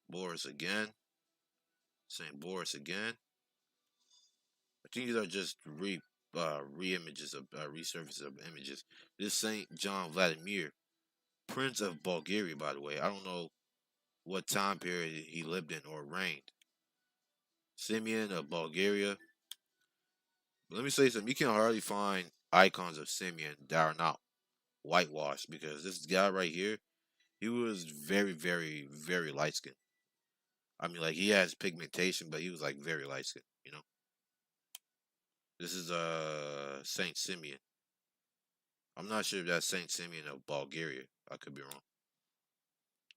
Boris again. Saint Boris again. I think these are just re-images of resurfaces of images. This Saint John Vladimir, Prince of Bulgaria, by the way. I don't know what time period he lived in or reigned. Simeon of Bulgaria. But let me say something. You can hardly find icons of Simeon that are not whitewashed because this guy right here, he was very, very, very light skinned. I mean, like he has pigmentation, but he was like very light skinned. You know. This is Saint Simeon. I'm not sure if that's Saint Simeon of Bulgaria. I could be wrong.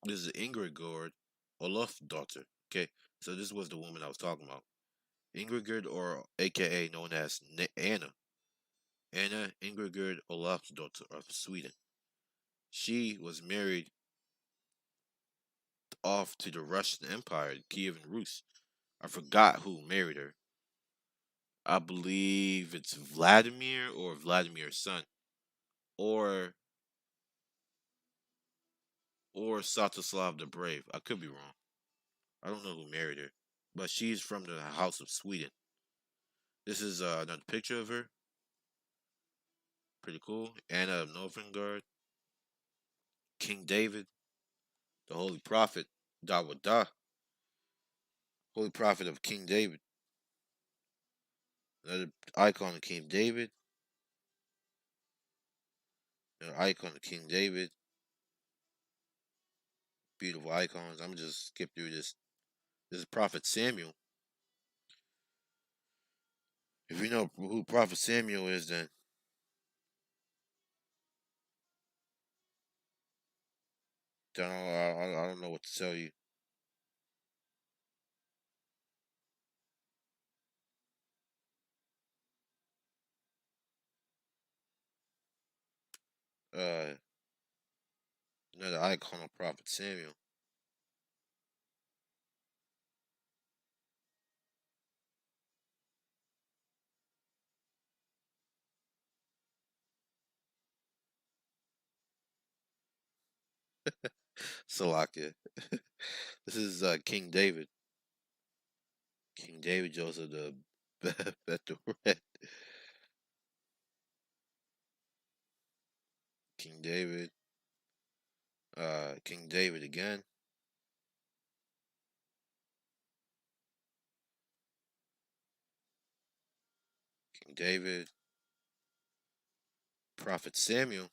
This is Ingrid Olaf daughter. Okay, so this was the woman I was talking about. Ingrid, or AKA known as Anna. Anna Ingrid Olaf's daughter of Sweden. She was married off to the Russian Empire, Kievan Rus. I forgot who married her. I believe it's Vladimir or Vladimir's son, or Svatoslav the Brave. I could be wrong. I don't know who married her, but she's from the House of Sweden. This is another picture of her. Pretty cool. Anna of Novgorod. King David, the Holy Prophet, Dawadah, Holy Prophet of King David. Another icon of King David. Another icon of King David. Beautiful icons. I'm gonna just skip through this. This is Prophet Samuel. If you know who Prophet Samuel is, then I don't know what to tell you. Uh, Another icon of Prophet Samuel. Salakia. This is King David. King David Joseph the Bethlehem. King David. King David again. King David. Prophet Samuel.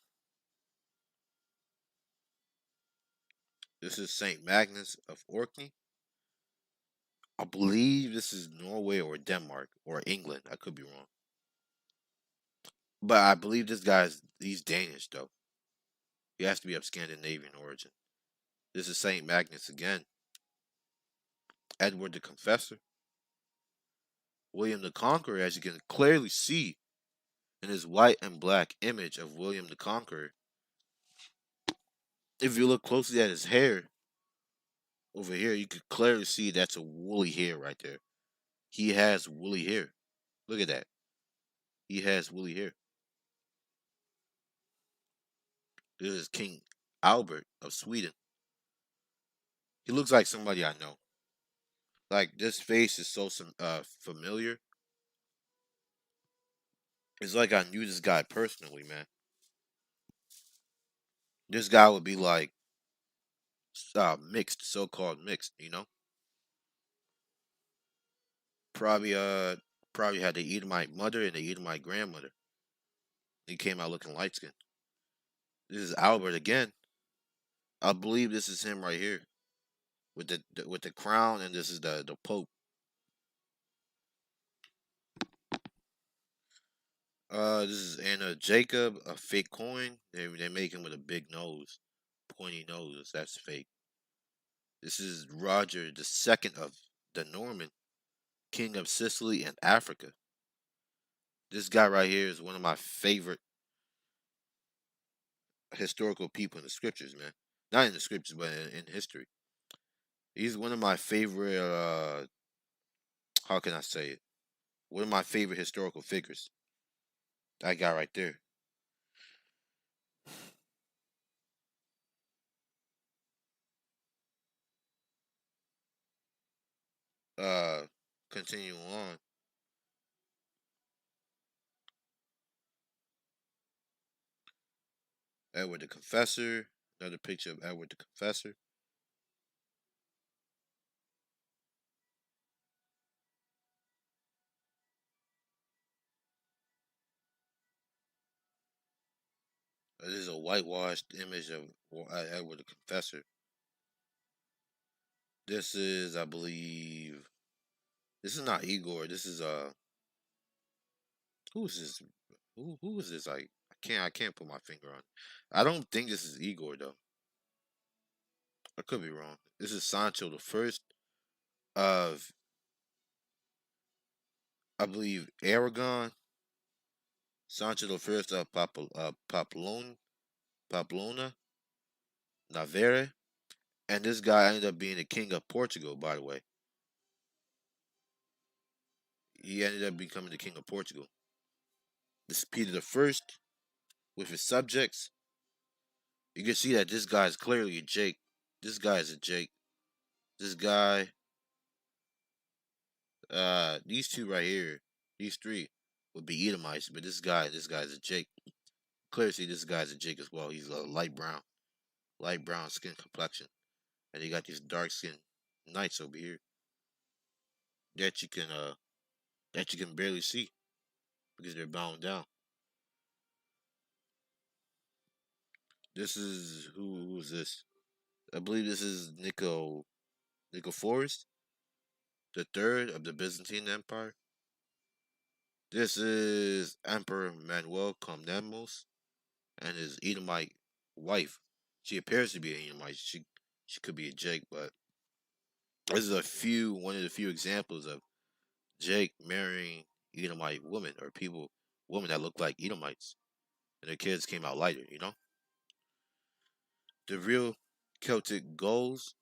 This is Saint Magnus of Orkney. I believe this is Norway or Denmark or England. I could be wrong. But I believe this guy's he's Danish though. He has to be of Scandinavian origin. This is Saint Magnus again. Edward the Confessor. William the Conqueror, as you can clearly see in his white and black image of William the Conqueror. If you look closely at his hair over here, you can clearly see that's a woolly hair right there. He has woolly hair. Look at that. He has woolly hair. This is King Albert of Sweden. He looks like somebody I know. Like this face is so familiar. It's like I knew this guy personally, man. This guy would be like mixed, so-called mixed, you know. Probably probably had the Edomite mother and the Edomite grandmother. He came out looking light skinned. This is Albert again. I believe this is him right here with with the crown, and this is the Pope. This is Anna Jacob, a fake coin. They make him with a big nose, pointy nose. That's fake. This is Roger the Second of the Norman, King of Sicily and Africa. This guy right here is one of my favorite historical people in the scriptures, man. Not in the scriptures, but in history. He's one of my favorite. How can I say it? One of my favorite historical figures. That guy right there. Uh, Continue on. Edward the Confessor. Another picture of Edward the Confessor. This is a whitewashed image of Edward the Confessor. This is, I believe, this is not Igor. This is who is this? Who is this? I can't put my finger on. I don't think this is Igor though. I could be wrong. This is Sancho the First of, I believe, Aragon. Sancho the First of Pamplona, Navarre, and this guy ended up being the king of Portugal. By the way, he ended up becoming the king of Portugal. This is Peter the First with his subjects. You can see that this guy is clearly a Jake. This guy is a Jake. This guy, these two right here, these three would be Edomites, but this guy is a Jake. Clearly, see this guy's a Jake as well. He's a light brown skin complexion, and he got these dark skinned knights over here that you can barely see because they're bound down. This is who is this? I believe this is Nicephorus, the third of the Byzantine Empire. This is Emperor Manuel Comnenus and his Edomite wife. She appears to be an Edomite. She could be a Jake, but this is one of the few examples of Jake marrying Edomite women or women that look like Edomites, and their kids came out lighter. The real Celtic Gauls,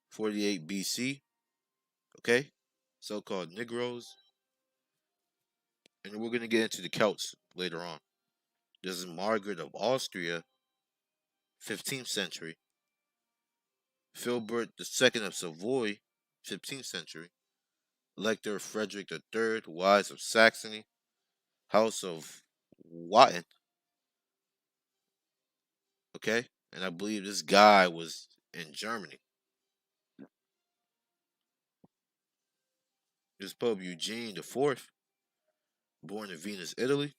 48 BC. Okay, so-called Negroes, and we're gonna get into the Celts later on. This is Margaret of Austria, 15th century. Philibert II of Savoy, 15th century. Elector Frederick III, Wise of Saxony, House of Wotton. Okay, and I believe this guy was in Germany. This Pope Eugene IV, born in Venice, Italy.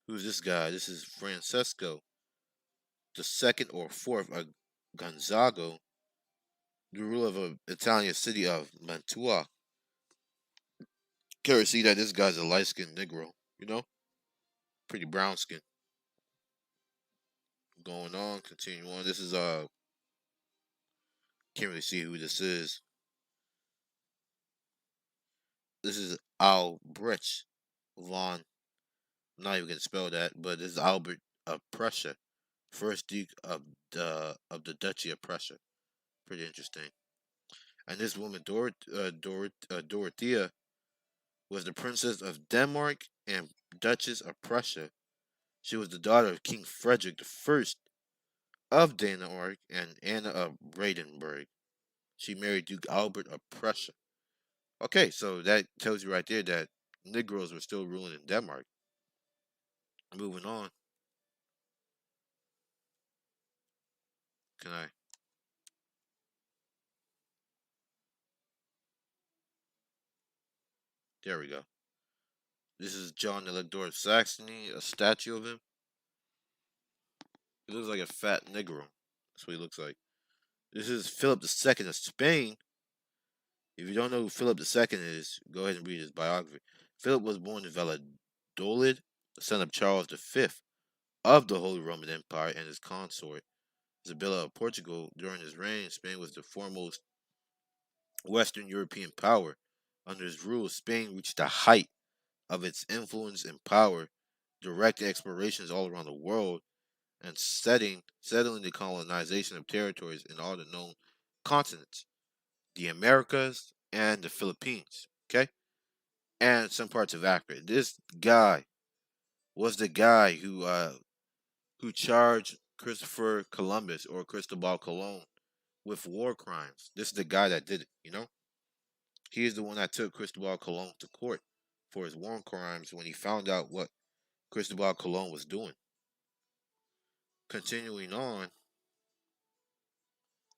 Who's this guy? This is Francesco the second or fourth of Gonzago, the ruler of the Italian city of Mantua. Can you see that this guy's a light-skinned Negro? Pretty brown skin. Going on, continue on. This is can't really see who this is. This is Albrecht von. I'm not even gonna spell that, but this is Albert of Prussia, first Duke of the Duchy of Prussia. Pretty interesting. And this woman, Dorothea, was the Princess of Denmark and Duchess of Prussia. She was the daughter of King Frederick I of Denmark and Anna of Brandenburg. She married Duke Albert of Prussia. Okay, so that tells you right there that Negroes were still ruling in Denmark. Moving on. Can I? There we go. This is John the Elector of Saxony, a statue of him. He looks like a fat Negro. That's what he looks like. This is Philip II of Spain. If you don't know who Philip II is, go ahead and read his biography. Philip was born in Valladolid, the son of Charles V of the Holy Roman Empire and his consort, Isabella of Portugal. During his reign, Spain was the foremost Western European power. Under his rule, Spain reached the height of its influence and power, directing explorations all around the world, and settling the colonization of territories in all the known continents, the Americas and the Philippines. Okay, and some parts of Africa. This guy was the guy who charged Christopher Columbus or Cristobal Colon with war crimes. This is the guy that did it. He is the one that took Cristobal Colon to court for his war crimes when he found out what Cristobal Colon was doing. Continuing on,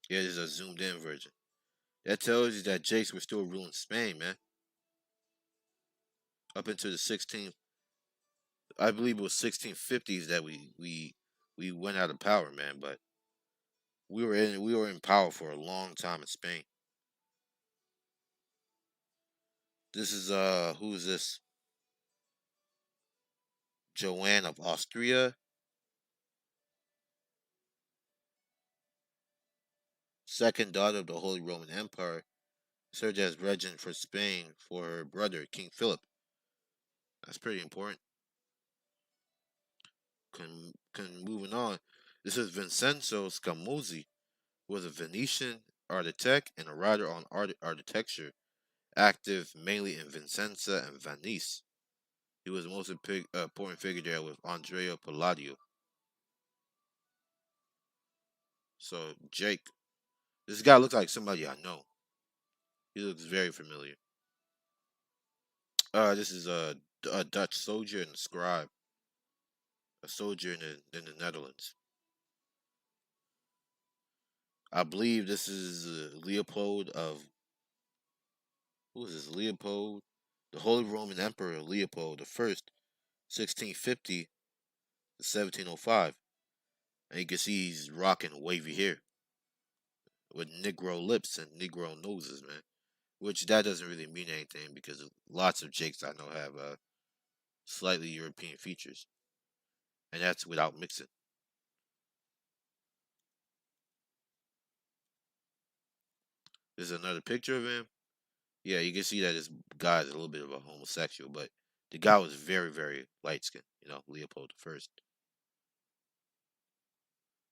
yeah, this is a zoomed in version. That tells you that Jakes were still ruling Spain, man. Up until the 16th, I believe it was 1650s that we went out of power, man. But we were in power for a long time in Spain. This is who is this? Joanne of Austria, second daughter of the Holy Roman Empire, served as regent for Spain for her brother King Philip. That's pretty important. Moving on. This is Vincenzo Scamozzi, who was a Venetian architect and a writer on architecture, active mainly in Vicenza and Venice. He was the most important figure there with Andrea Palladio. So Jake, this guy looks like somebody I know. He looks very familiar. This is a Dutch soldier and scribe, a soldier in the Netherlands. I believe this is Leopold of who is this? Leopold, the Holy Roman Emperor Leopold the First, 1650 to 1705. And you can see he's rocking wavy hair with Negro lips and Negro noses, man. Which that doesn't really mean anything because lots of Jakes I know have slightly European features, and that's without mixing. This is another picture of him. Yeah, you can see that this guy is a little bit of a homosexual, but the guy was very, very light skinned, Leopold the First.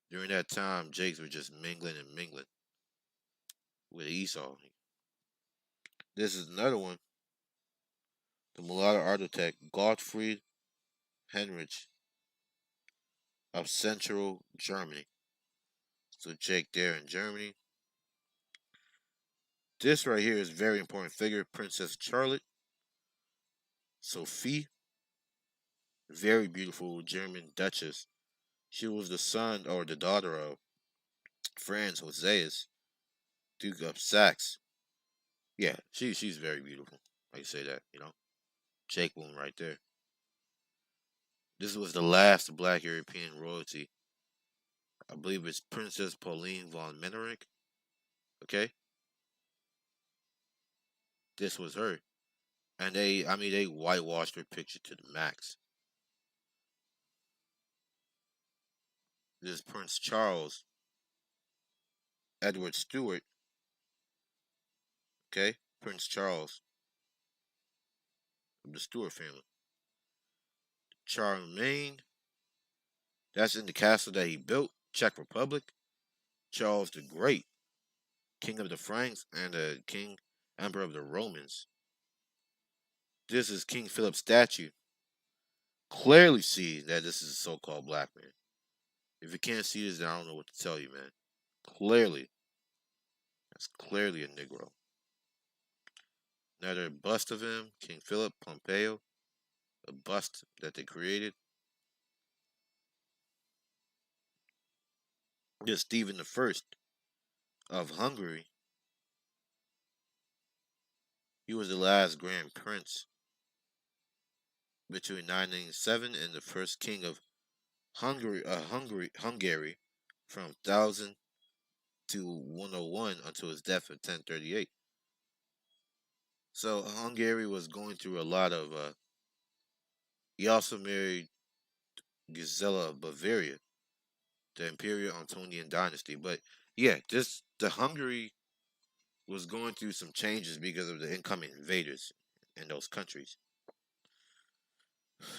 During that time, Jakes were just mingling and mingling with Esau. This is another one. The mulatto architect Gottfried Heinrich of Central Germany. So Jake there in Germany. This right here is a very important figure, Princess Charlotte Sophie, very beautiful German duchess. She was the son or the daughter of Franz Joseph, Duke of Saxe. Yeah, she's very beautiful. I can say that. Jake one right there. This was the last black European royalty. I believe it's Princess Pauline von Metternich. Okay, this was her, and they whitewashed her picture to the max. This is Prince Charles Edward Stuart. Okay, Prince Charles of the Stuart family. Charlemagne, that's in the castle that he built, Czech Republic. Charles the Great, King of the Franks and the King Emperor of the Romans. This is King Philip's statue. Clearly see that this is a so-called black man. If you can't see this, then I don't know what to tell you, man. Clearly, that's clearly a Negro. Another bust of him, King Philip Pompeo, a bust that they created. This Stephen the First of Hungary. He was the last Grand Prince between 997 and the first King of Hungary from 1000 to 101 until his death in 1038. So Hungary was going through a lot of. He also married Gisela of Bavaria, the Imperial Antonian dynasty. But yeah, just the Hungary was going through some changes because of the incoming invaders in those countries.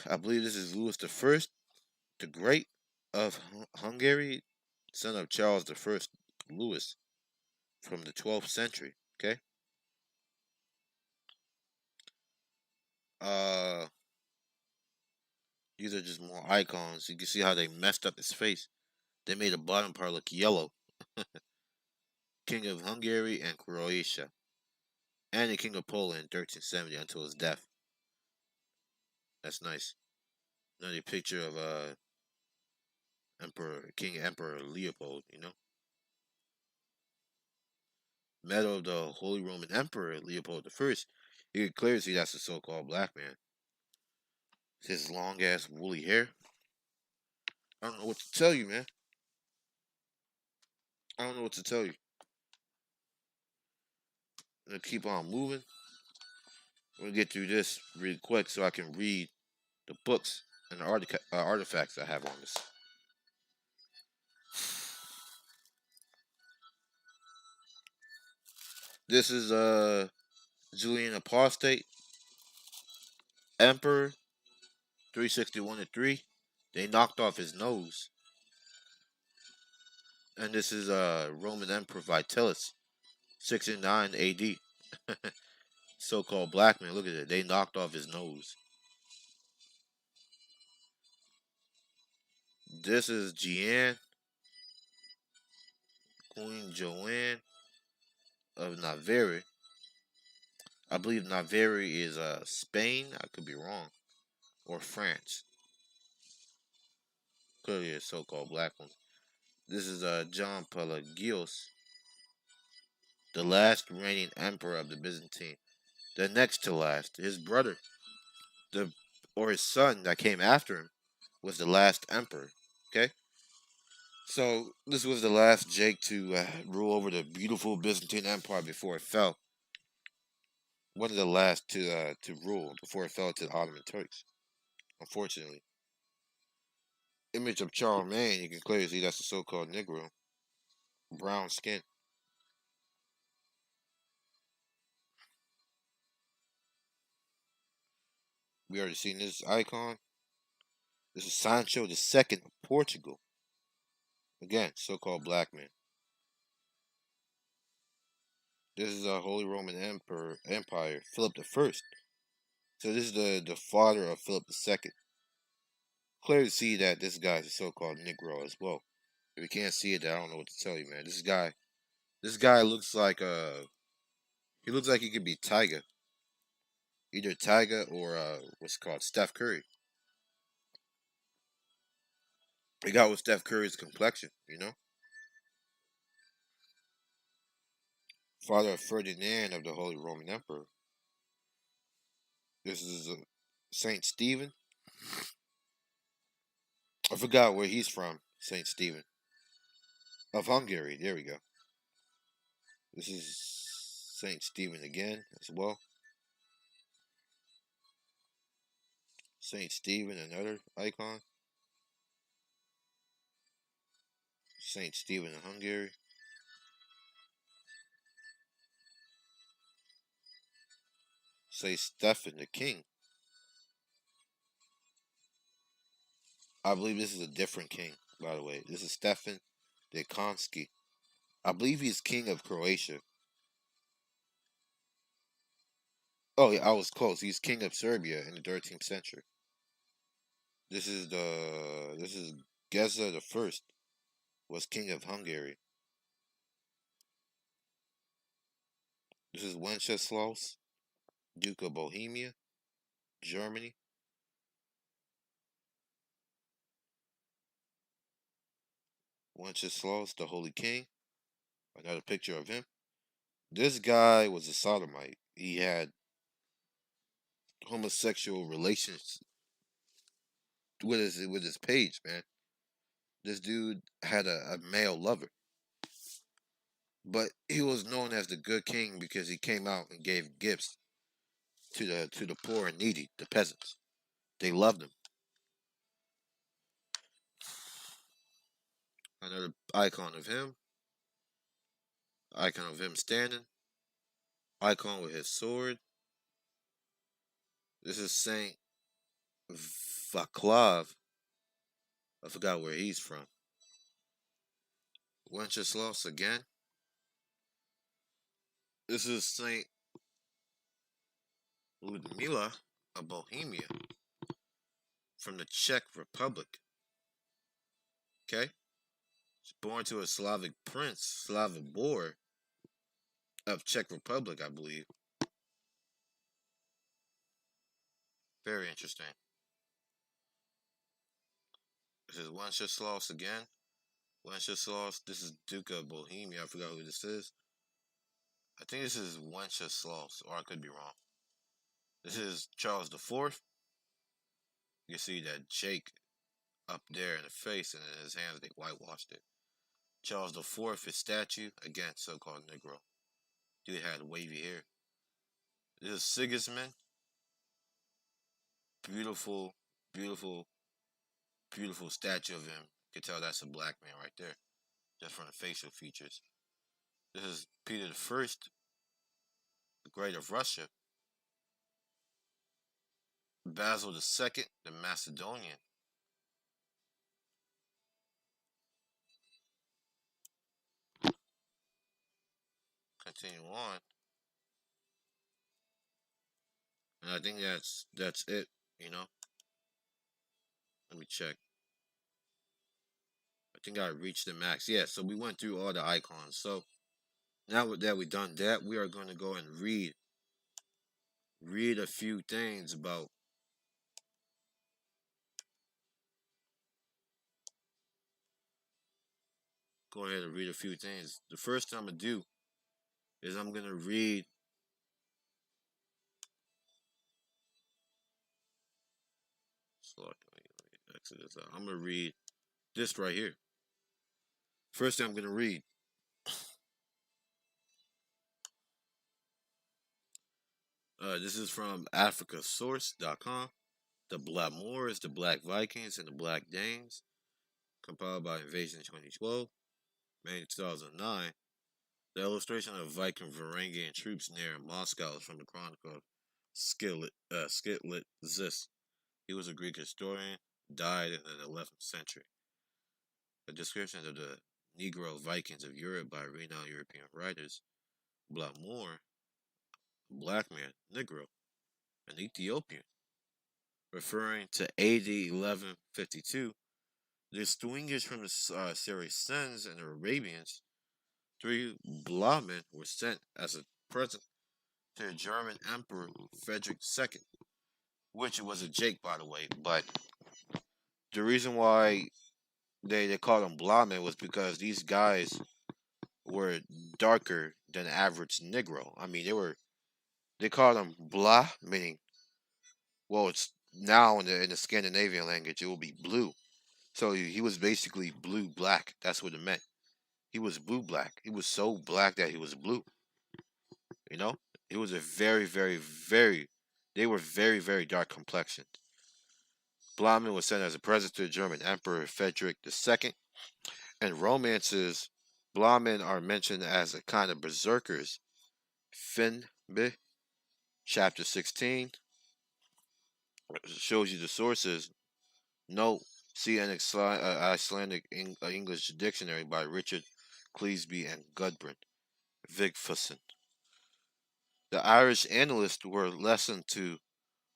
I believe this is Louis the First, the Great of Hungary, son of Charles the First, Louis, from the 12th century. Okay. Uh, these are just more icons. You can see how they messed up his face. They made the bottom part look yellow. King of Hungary and Croatia, and the King of Poland in 1370 until his death. That's nice. Another picture of Emperor Leopold. Medal of the Holy Roman Emperor Leopold the First. You can clearly see that's a so-called black man. His long ass woolly hair. I don't know what to tell you, man. I don't know what to tell you. I'm gonna keep on moving. We're gonna get through this really quick so I can read the books and the artifacts I have on this. This is Julian Apostate, Emperor, 361 to 3. They knocked off his nose. And this is Roman Emperor Vitalis, 69 AD. So-called black man. Look at it. They knocked off his nose. This is Jeanne, Queen Joanne of Navarre. I believe Navarre is Spain. I could be wrong. Or France. Clearly a so-called black one. This is John Pelagios, the last reigning emperor of the Byzantine. The next to last, his brother, the or his son that came after him, was the last emperor. Okay, so this was the last Jake to rule over the beautiful Byzantine Empire before it fell. One of the last to rule before it fell to the Ottoman Turks. Unfortunately, image of Charlemagne, you can clearly see that's the so-called Negro, brown skin. We already seen this icon. This is Sancho II of Portugal. Again, so-called black man. This is a Holy Roman Empire, Philip I. So this is the father of Philip II. Clear to see that this guy's a so-called Negro as well. If you can't see it, I don't know what to tell you, man. This guy looks like he looks like he could be Tyga, either Tyga or what's it called Steph Curry. He got with Steph Curry's complexion, you know. Father of Ferdinand of the Holy Roman Emperor. This is Saint Stephen. I forgot where he's from. Saint Stephen of Hungary. There we go. This is Saint Stephen again as well. Saint Stephen, another icon. Saint Stephen of Hungary. Saint Stephen the King. I believe this is a different king, by the way. This is Stefan the Konski. I believe he's king of Croatia. Oh, yeah, I was close. He's king of Serbia in the 13th century. This is Geza the First was king of Hungary. This is Wenceslaus, Duke of Bohemia, Germany. Wenceslaus, the Holy King. Another picture of him. This guy was a sodomite. He had homosexual relations with his page, man. This dude had a male lover. But he was known as the good king because he came out and gave gifts to the poor and needy, the peasants. They loved him. Another icon of him standing, icon with his sword. This is Saint Vaclav. I forgot where he's from. Wenceslaus again. This is Saint Ludmila of Bohemia from the Czech Republic. Okay? She's born to a Slavic prince, Slavic boar of Czech Republic, I believe. Very interesting. This is Wenceslaus again. Wenceslaus. This is Duke of Bohemia. I forgot who this is. I think this is Wenceslaus, or I could be wrong. This is Charles IV. You can see that Jake up there in the face, and in his hands they whitewashed it. Charles IV, his statue, again, so-called Negro. Dude had wavy hair. This is Sigismund. Beautiful, beautiful, beautiful statue of him. You can tell that's a black man right there, just from the facial features. This is Peter I, the Great of Russia. Basil II, the Macedonian. Continue on. And I think that's it, you know. Let me check. I think I reached the max. Yeah, so we went through all the icons. So now that we've done that, we are going to go and read a few things about go ahead and read a few things. The first thing I'm gonna do is I'm gonna read Exodus. I'm gonna read this right here. First thing I'm gonna read. This is from AfricaSource.com. The Black Moors, the Black Vikings, and the Black Danes, compiled by Invasion 2012, May 2009. The illustration of Viking Varangian troops near Moscow is from the Chronicle Skitlitzis. He was a Greek historian, died in the 11th century. A description of the Negro Vikings of Europe by renowned European writers, Blackmore, black man, Negro, an Ethiopian, referring to AD 1152, distinguished from the Saracens and the Arabians. Three Blahmen were sent as a present to the German Emperor Frederick II, which was a Jake, by the way. But the reason why they called them Blahmen was because these guys were darker than average Negro. I mean, they called them Blah, meaning, well, it's now in the Scandinavian language it will be blue. So he was basically blue black. That's what it meant. He was blue black. He was so black that he was blue. You know, it was a very, very, very. They were very, very dark complexioned. Blahman was sent as a present to the German Emperor Frederick II. In romances, Blahman are mentioned as a kind of berserkers. Finnbe, chapter 16, shows you the sources. Note, see an Icelandic English dictionary by Richard Cleesby and Gudbrand Vigfusson. The Irish annalists were lessened to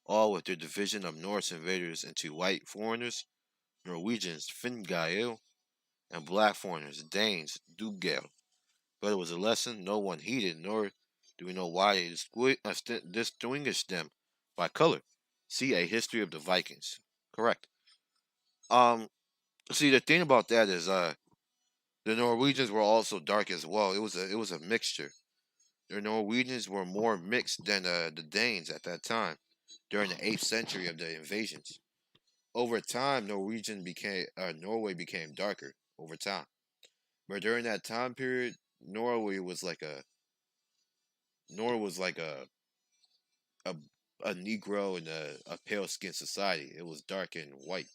all with their division of Norse invaders into white foreigners, Norwegians, Fingael, and black foreigners, Danes, Dubgale. But it was a lesson no one heeded, nor do we know why they distinguished them by color. See a history of the Vikings. Correct. Um, see the thing about that is the Norwegians were also dark as well. It was a mixture. The Norwegians were more mixed than the Danes at that time during the 8th century of the invasions. Over time, Norway became darker over time. But during that time period, Norway was like a Norway was like a a Negro and a pale skin society. It was dark and white,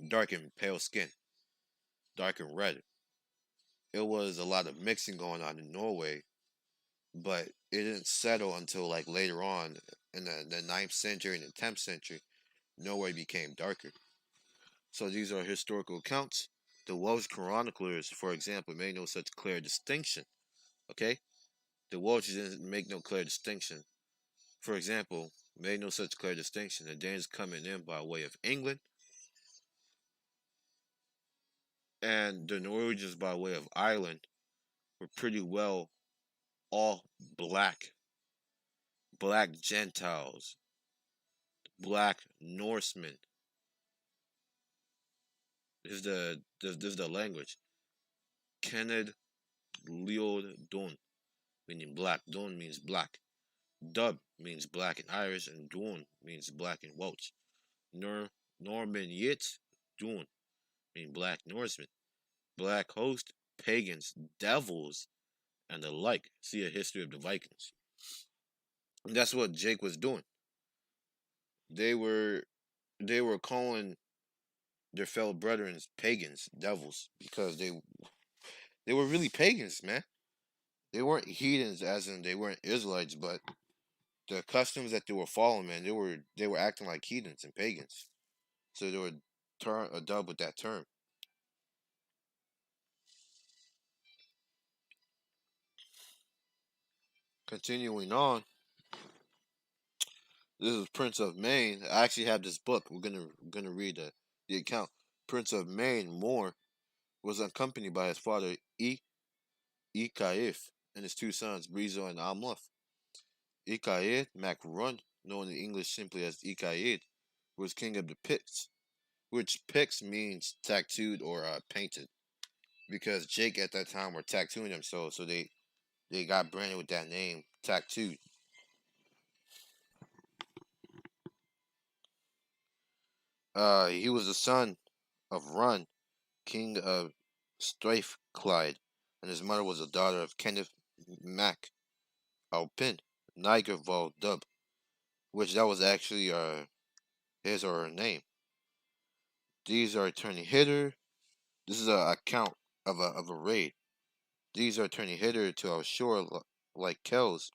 dark and pale skin, dark and red. It was a lot of mixing going on in Norway, but it didn't settle until like later on in the 9th century and the 10th century. Norway became darker. So these are historical accounts. The Welsh chroniclers, for example, made no such clear distinction. Okay? The Welsh didn't make no clear distinction. For example, made no such clear distinction. The Danes coming in by way of England and the Norwegians by way of Ireland were pretty well all black. Black Gentiles, black Norsemen. This is the language. Kenneth Leod Dun, meaning black. Dun means black. Dub means black in Irish, and Dun means black in Welsh. Norman Yit Dun mean black Norsemen. Black host, pagans, devils, and the like. See a history of the Vikings. And that's what Jake was doing. They were they were calling their fellow brethren pagans, devils, because they were really pagans, man. They weren't heathens, as in they weren't Israelites, but the customs that they were following, man, they were acting like heathens and pagans. So they were dubbed with that term. Continuing on, this is Prince of Maine. I actually have this book. We're gonna read the account. Prince of Maine Moore was accompanied by his father Ikaif and his two sons Brizo and Amleth. Ikaid Macrun, known in English simply as Ikaid, was king of the Picts, which Picts means tattooed or painted, because Jake at that time were tattooing themselves, so they got branded with that name, tattooed. He was the son of Run, king of Strathclyde, and his mother was the daughter of Kenneth Mac Alpin, Niger Vol Dub, which that was actually his or her name. These are turning hither. This is an account of a raid. These are turning hither to our shore like Kells,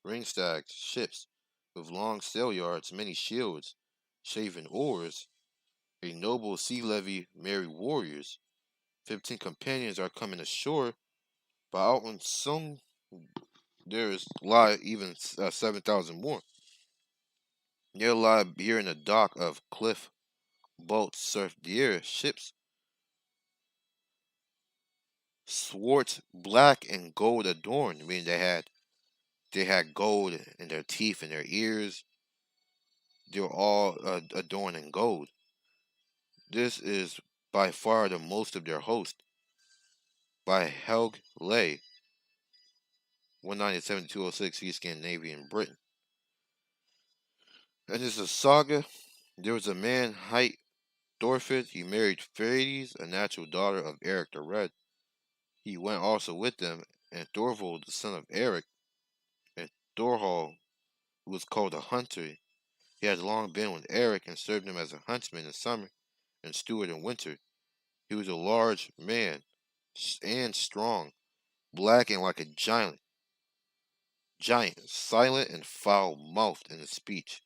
ringstags, ships. with long sail yards, many shields, shaven oars, a noble sea levy, merry warriors. 15 companions are coming ashore, but out on Sung there is lie even 7,000 more. There lie here in the dock of cliff boats, surf deer, ships, swords black and gold adorned, meaning they had gold in their teeth and their ears. They were all adorned in gold. This is by far the most of their host, by Helg Lay, 197-206, Sea Scandinavian Britain. And this is a saga. There was a man, hight Thorfinn. He married Freydis, a natural daughter of Eric the Red. He went also with them, and Thorvald, the son of Eric, and Thorhall, who was called a hunter. He had long been with Eric and served him as a huntsman in summer and steward in winter. He was a large man and strong, black and like a giant, silent and foul-mouthed in his speech.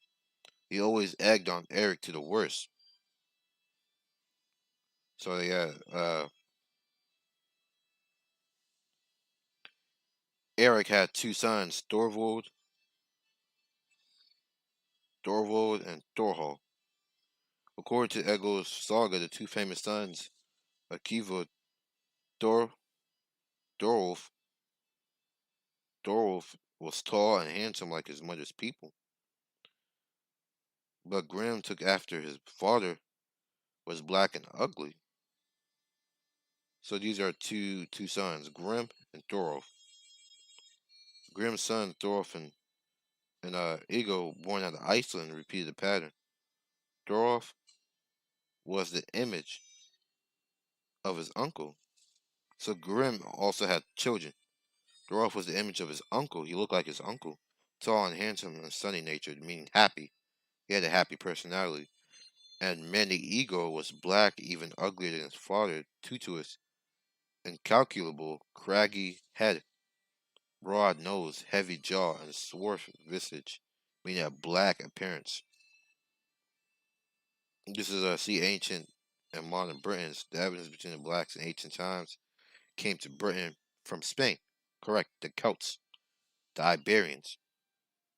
He always egged on Eric to the worst. So yeah, Eric had two sons, Thorvald and Thorhall. According to Egil's saga, the two famous sons, Akiva Thor Thorolf, Thorolf was tall and handsome like his mother's people, but Grim took after his father was black and ugly. So these are two sons, Grim and Thorolf. Grim's son Thorolf and Ego, born out of Iceland, repeated the pattern. Thorolf was the image of his uncle. So Grim also had children. Thorolf was the image of his uncle. He looked like his uncle. Tall and handsome and sunny natured, meaning happy. He had a happy personality. And Manny Ego was black, even uglier than his father, Tutuus, incalculable, craggy head, broad nose, heavy jaw, and swarth visage, meaning a black appearance. This is see ancient and modern Britons. The evidence between the blacks in ancient times came to Britain from Spain. Correct, the Celts, the Iberians.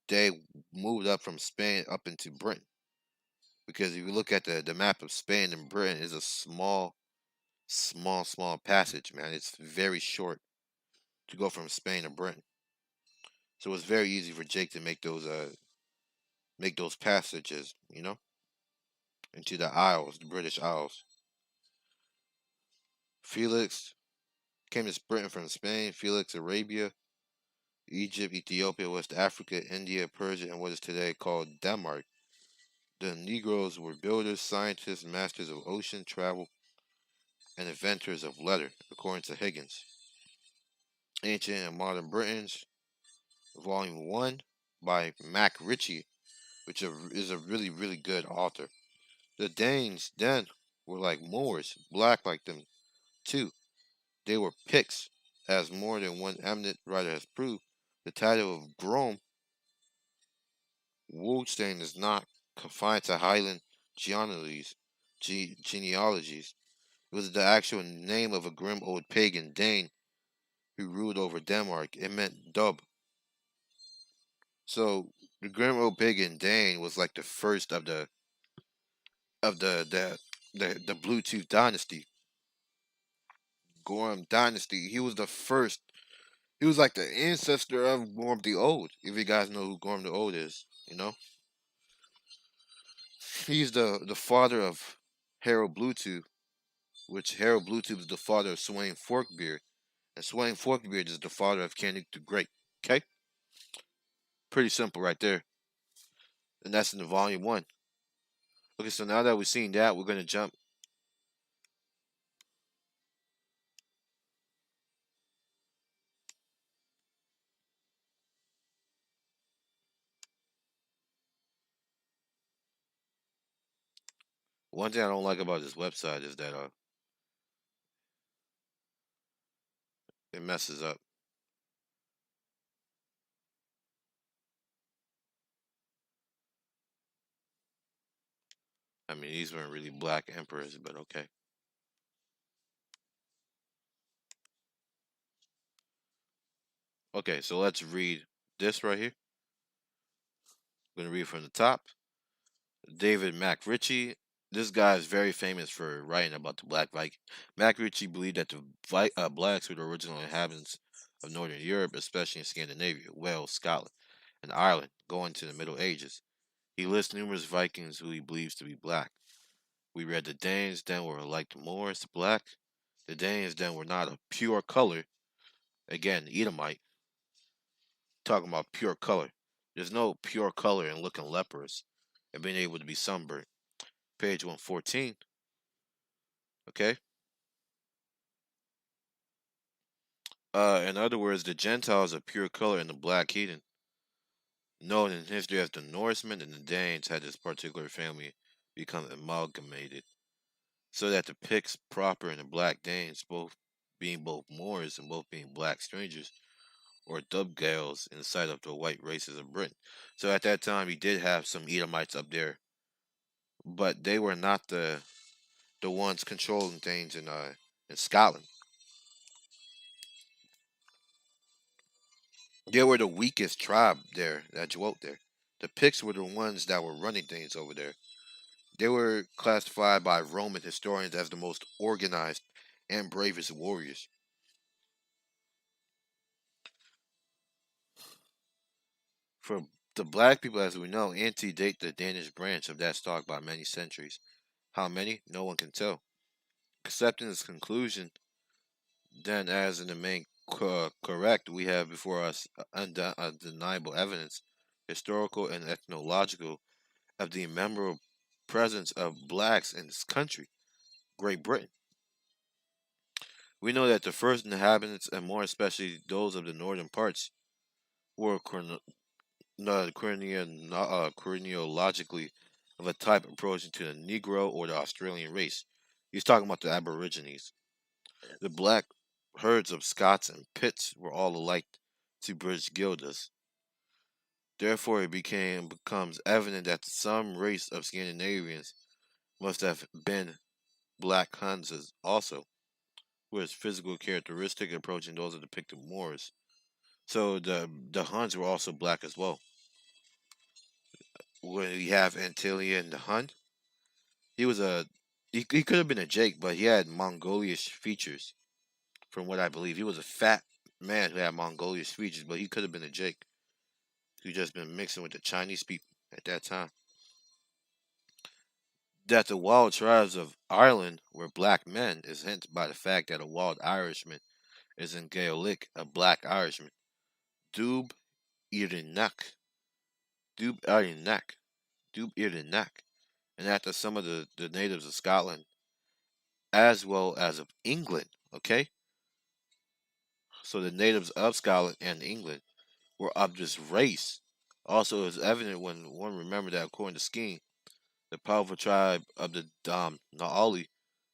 They moved up from Spain up into Britain. Because if you look at the map of Spain and Britain, is a small passage, man. It's very short to go from Spain to Britain. So it's very easy for Jake to make those passages, into the Isles, the British Isles. Felix came to Britain from Spain. Felix, Arabia, Egypt, Ethiopia, West Africa, India, Persia, and what is today called Denmark. The Negroes were builders, scientists, masters of ocean travel, and inventors of letter, according to Higgins. Ancient and Modern Britons, Volume 1 by Mac Ritchie, which is a really, really good author. The Danes then were like Moors, black like them too. They were Picts, as more than one eminent writer has proved. The title of Grom Woolstein is not confined to Highland genealogies. It was the actual name of a grim old pagan Dane who ruled over Denmark. It meant dub. So the grim old pagan Dane was like the first of the Bluetooth dynasty, Gorm dynasty. He was the first. He was like the ancestor of Gorm the Old. If you guys know who Gorm the Old is. He's the father of Harold Bluetooth, which Harold Bluetooth is the father of Swain Forkbeard, and Swain Forkbeard is the father of Canute the Great. Okay, pretty simple right there, and that's in the volume 1. Okay, so now that we've seen that, we're gonna jump. One thing I don't like about this website is that it messes up. I mean, these weren't really black emperors, but okay. Okay, so let's read this right here. I'm gonna read from the top. David MacRitchie. This guy is very famous for writing about the Black Viking. MacRitchie believed that the blacks were the original inhabitants of Northern Europe, especially in Scandinavia, Wales, Scotland, and Ireland, going to the Middle Ages. He lists numerous Vikings who he believes to be black. We read the Danes then were like the Moors, black. The Danes then were not of pure color. Again, Edomite, talking about pure color. There's no pure color in looking leprous and being able to be sunburned. Page 114. Okay. In other words, the Gentiles are pure color and the black heathen, known in history as the Norsemen and the Danes, had this particular family become amalgamated, so that the Picts proper and the Black Danes, both Moors and both being black strangers, or Dubgales in sight of the white races of Britain. So at that time, he did have some Edomites up there, but they were not the ones controlling things in Scotland. They were the weakest tribe there that dwelt there. The Picts were the ones that were running things over there. They were classified by Roman historians as the most organized and bravest warriors. For the black people, as we know, antedate the Danish branch of that stock by many centuries. How many? No one can tell. Accepting this conclusion, then, as in the main correct, we have before us undeniable evidence, historical and ethnological, of the memorable presence of blacks in this country, Great Britain. We know that the first inhabitants, and more especially those of the northern parts, were chronologically of a type approaching to the Negro or the Australian race. He's talking about the Aborigines. The black herds of Scots and Picts were all alike to British Gildas. Therefore, becomes evident that some race of Scandinavians must have been black Huns also, with physical characteristic approaching those of the Pictic Moors. So the Huns were also black as well. When we have Antilian the Hun, he was he could have been a Jake, but he had Mongolish features. From what I believe, he was a fat man who had Mongolish features, but he could have been a Jake who just been mixing with the Chinese people at that time. That the wild tribes of Ireland were black men is hinted by the fact that a wild Irishman is in Gaelic a black Irishman. Dub Irinak. Dub Irinak. Dub Irinak. And after some of the natives of Scotland, as well as of England, okay? So the natives of Scotland and England were of this race. Also, it is evident when one remembered that according to Skene, the powerful tribe of the Naali,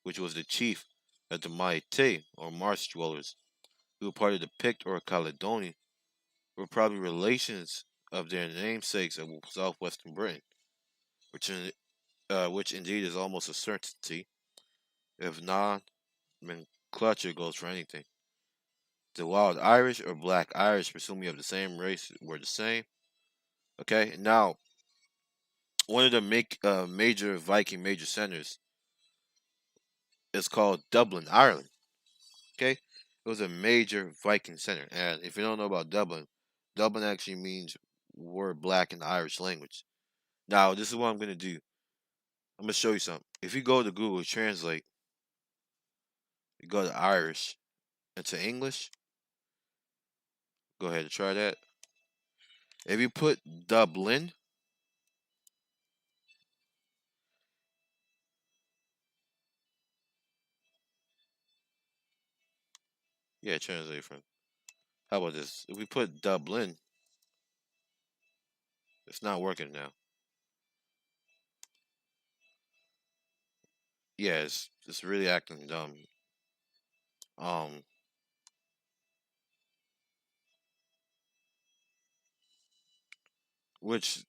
which was the chief of the Maite, or marsh dwellers, who were part of the Pict or Caledonian, were probably relations of their namesakes of southwestern Britain, which indeed is almost a certainty, if nomenclature goes for anything. The wild Irish or black Irish, presumably of the same race, were the same. Okay, now one of the major Viking major centers is called Dublin, Ireland. Okay, it was a major Viking center, and if you don't know about Dublin, Dublin actually means word black in the Irish language. Now, this is what I'm gonna do. I'm gonna show you something. If you go to Google Translate, you go to Irish into English. Go ahead and try that. If you put Dublin, yeah, translate from. How about this? If we put Dublin, it's not working now. Yeah, it's really acting dumb. Um, which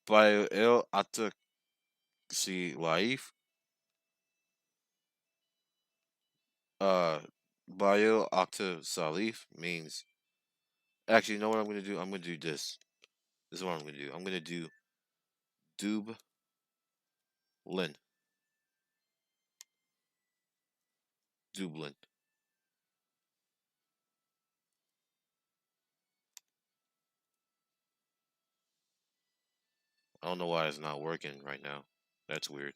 by El Atakal See, Laif, uh, Bayo Octa Salif means. Actually, you know what I'm gonna do? I'm gonna do this. This is what I'm gonna do. I'm gonna do Dub Lin. Dublin. I don't know why it's not working right now. That's weird.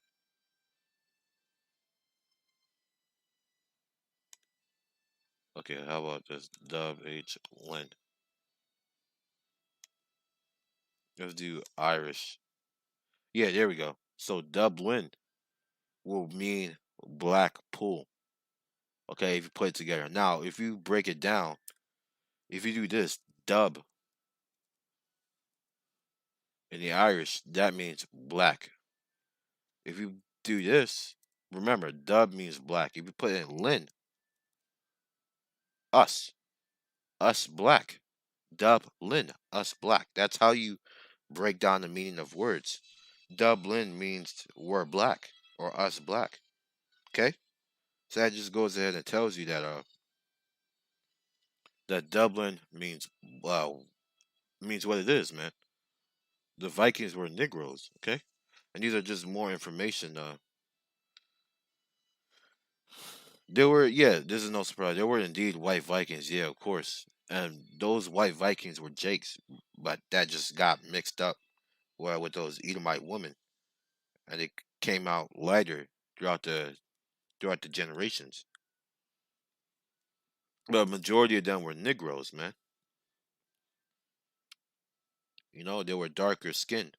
Okay, how about this? Dub H Lin. Let's do Irish. Yeah, there we go. So Dublin will mean black pool. Okay, if you put it together. Now, if you break it down, if you do this, dub in the Irish, that means black. If you do this, remember, dub means black. If you put in Lin, us, us black. Dublin, us black. That's how you break down the meaning of words. Dublin means we're black or us black. Okay? So that just goes ahead and tells you that Dublin means what it is, man. The Vikings were Negroes, okay? And these are just more information. There were, yeah, this is no surprise. There were indeed white Vikings, yeah, of course. And those white Vikings were Jakes, but that just got mixed up well with those Edomite women, and it came out later throughout the generations. But majority of them were Negroes, man. You know, they were darker skinned.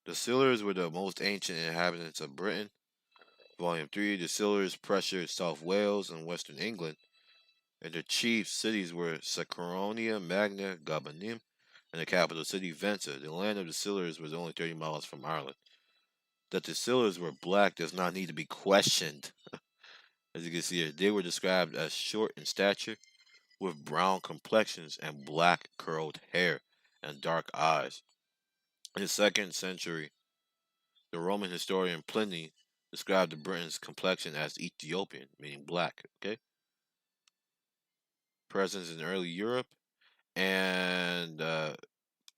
The Silures were the most ancient inhabitants of Britain. Volume 3, the Silures pressured South Wales and Western England, and their chief cities were Sacronia, Magna, Gabanim, and the capital city, Venta. The land of the Silures was only 30 miles from Ireland. That the Silures were black does not need to be questioned. As you can see here, they were described as short in stature, with brown complexions and black curled hair and dark eyes. In the second century, the Roman historian Pliny described the Britons' complexion as Ethiopian, meaning black. Okay, presence in early Europe and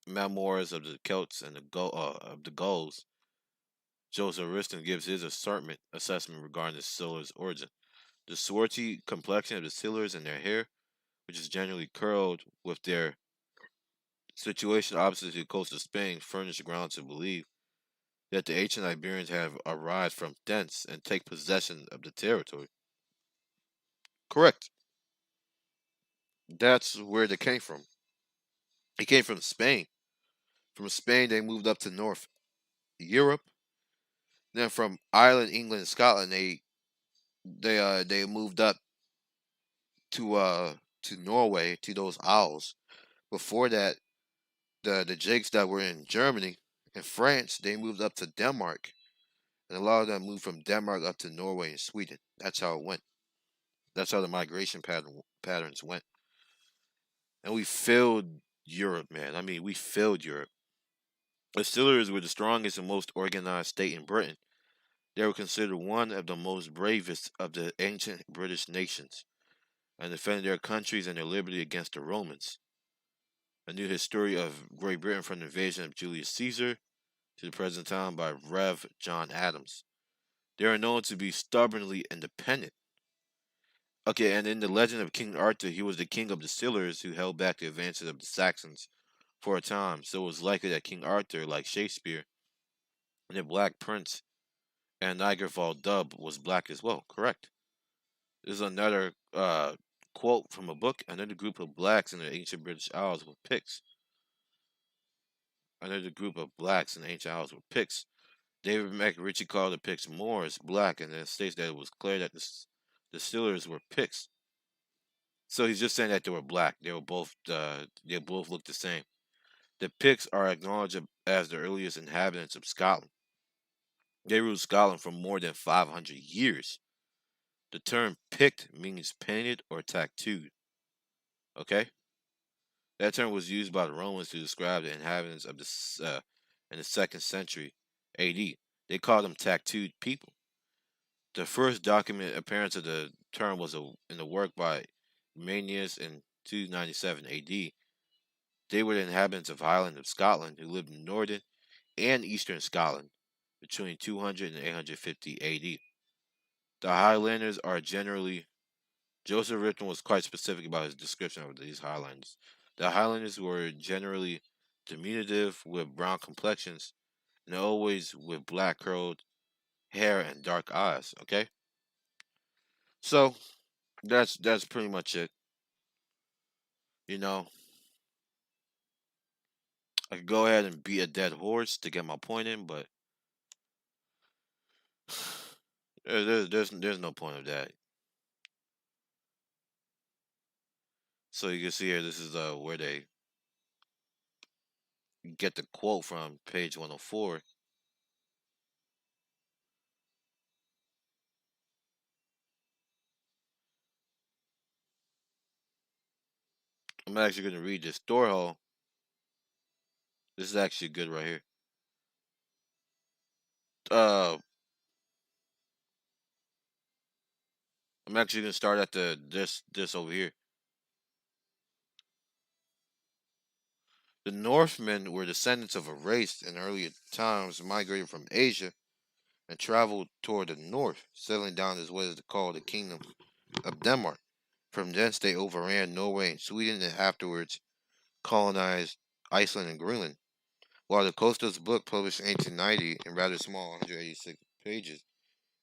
memoirs of the Celts and of the Gauls. Joseph Ariston gives his assessment regarding the Silurs' origin. The swarthy complexion of the Silurs and their hair, which is generally curled with their situation opposite to the coast of Spain, furnish ground to believe that the ancient Iberians have arrived from thence and take possession of the territory. Correct. That's where they came from. They came from Spain. From Spain, they moved up to North Europe. Then from Ireland, England, and Scotland, they moved up to Norway, to those Isles. Before that, the Jakes that were in Germany and France, they moved up to Denmark, and a lot of them moved from Denmark up to Norway and Sweden. That's how it went. That's how the migration patterns went. And we filled Europe, man. I mean, we filled Europe. The Steelers were the strongest and most organized state in Britain. They were considered one of the most bravest of the ancient British nations, and defended their countries and their liberty against the Romans. A new history of Great Britain from the invasion of Julius Caesar to the present time by Rev. John Adams. They are known to be stubbornly independent. Okay, and in the legend of King Arthur, he was the king of the Silures who held back the advances of the Saxons for a time. So it was likely that King Arthur, like Shakespeare, and the Black Prince and Nigerfall Dub was black as well. Correct. This is another quote from a book. Another group of blacks in the ancient British Isles were Picts. Another group of blacks in the ancient Isles were Picts. David McRitchie called the Picts Moors black, and then states that it was clear that the Steelers were Picts. So he's just saying that they were black. They both looked the same. The Picts are acknowledged as the earliest inhabitants of Scotland. They ruled Scotland for more than 500 years. The term Pict means painted or tattooed. Okay, that term was used by the Romans to describe the inhabitants of in the second century A.D. They called them tattooed people. The first document appearance of the term was in a work by Manius in 297 AD. They were the inhabitants of Highland of Scotland who lived in northern and eastern Scotland between 200 and 850 AD. The Highlanders are generally Joseph Ripton was quite specific about his description of these Highlanders. The Highlanders were generally diminutive with brown complexions and always with black curled hair and dark eyes. Okay, so that's pretty much it. You know, I could go ahead and beat a dead horse to get my point in, but there's no point of that. So you can see here, this is where they get the quote from, page 104. I'm actually going to read this. Thorhall. This is actually good right here. Uh, I'm actually going to start at this over here. The Northmen were descendants of a race in earlier times migrated from Asia and traveled toward the north, settling down as what is called the Kingdom of Denmark. From thence they overran Norway and Sweden and afterwards colonized Iceland and Greenland. While the Costas book, published in 1890 in rather small 186 pages,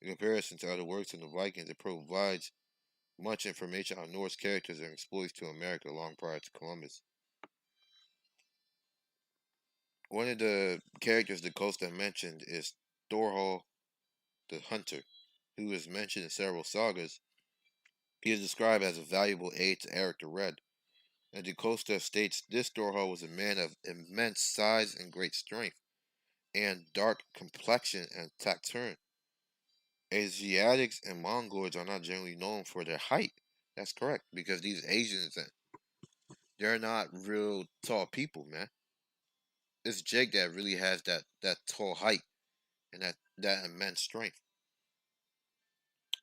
in comparison to other works of the Vikings, it provides much information on Norse characters and exploits to America long prior to Columbus. One of the characters the Costa mentioned is Thorhall the Hunter, who is mentioned in several sagas. He is described as a valuable aid to Eric the Red, and Da Costa states this Thorhall was a man of immense size and great strength, and dark complexion and tacturn. Asiatics and Mongoloids are not generally known for their height. That's correct, because these Asians, they're not real tall people, man. It's Jake that really has that tall height and that immense strength.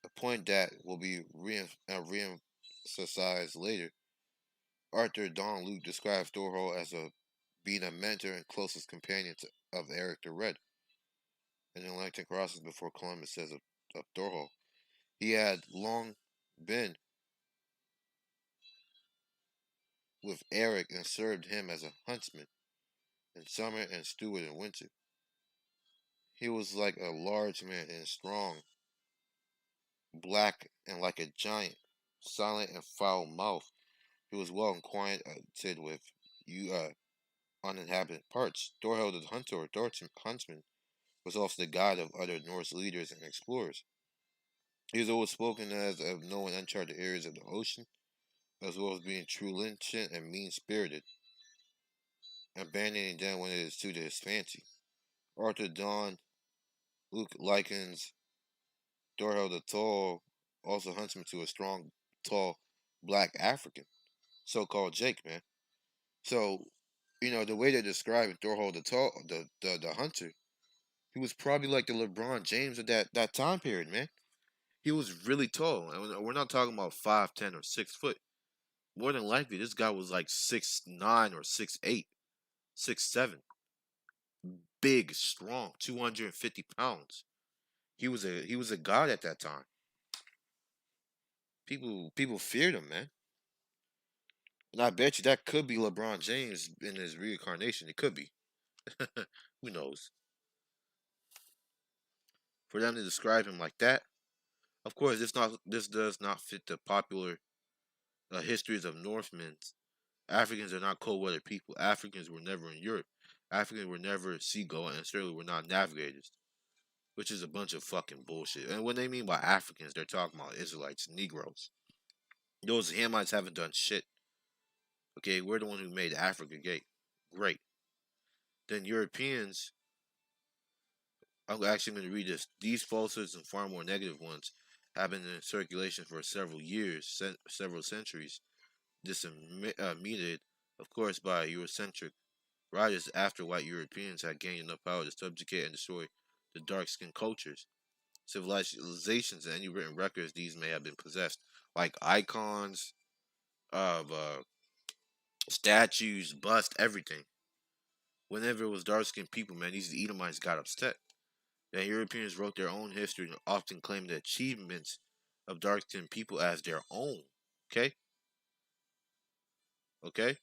A point that will be re-emphasized later. Arthur Don Luke describes Thorhall as being a mentor and closest companion of Eric the Red. In the Atlantic crosses before Columbus says of Thorhall, he had long been with Eric and served him as a huntsman in summer and steward in winter. He was like a large man and strong, black and like a giant, silent and foul mouthed. He was well acquainted with uninhabited parts. Thorhall the hunter or huntsman was also the guide of other Norse leaders and explorers. He was always spoken as of knowing uncharted areas of the ocean, as well as being truculent and mean spirited, abandoning them when it is suited his fancy. Arthur Don Luke likens Thorhall the Tall, also huntsman, to a strong, tall, black African, so called Jake, man. So, the way they describe it, Thorhall the Tall, the hunter, he was probably like the LeBron James of that time period, man. He was really tall. And we're not talking about 5'10" or 6 foot. More than likely, this guy was like 6'9" or 6'8", 6'7". Big, strong, 250 pounds. He was a god at that time. People feared him, man. And I bet you that could be LeBron James in his reincarnation. It could be. Who knows? For them to describe him like that, of course, this does not fit the popular histories of Northmen. Africans are not cold-weather people. Africans were never in Europe. Africans were never seagoing, and certainly were not navigators, which is a bunch of fucking bullshit. And when they mean by Africans, they're talking about Israelites, Negroes. Those Hamites haven't done shit. Okay, we're the one who made Africa gay. Great. Then Europeans, I'm actually going to read this. These falsehoods and far more negative ones have been in circulation for several years, several centuries. This meted, of course, by Eurocentric writers after white Europeans had gained enough power to subjugate and destroy the dark skinned cultures, civilizations, and any written records these may have been possessed, like icons of statues, busts, everything. Whenever it was dark skinned people, man, these Edomites got upset. That Europeans wrote their own history and often claimed the achievements of dark skinned people as their own. Okay? Okay?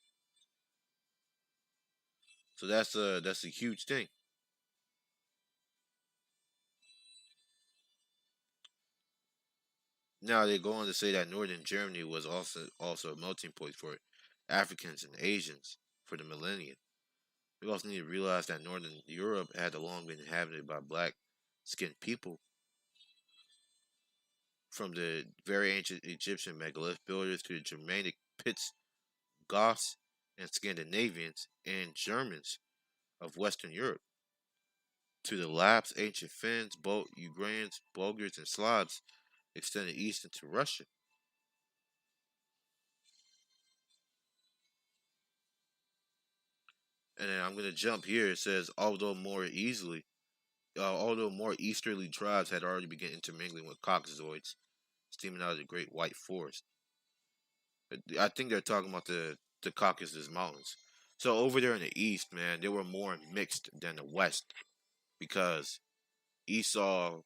So that's a huge thing. Now they go on to say that northern Germany was also a melting point for Africans and Asians for the millennium. We also need to realize that northern Europe had long been inhabited by black skinned people, from the very ancient Egyptian megalith builders to the Germanic Pits, Goths, and Scandinavians and Germans of Western Europe, to the Lapps, ancient Finns, Ukrainians, Bulgars, and Slavs extended east into Russia. And then I'm gonna jump here. It says, although more easterly tribes had already begun intermingling with Caucasoids, steaming out of the Great White Forest. I think they're talking about the Caucasus Mountains. So over there in the east, man, they were more mixed than the west because Esau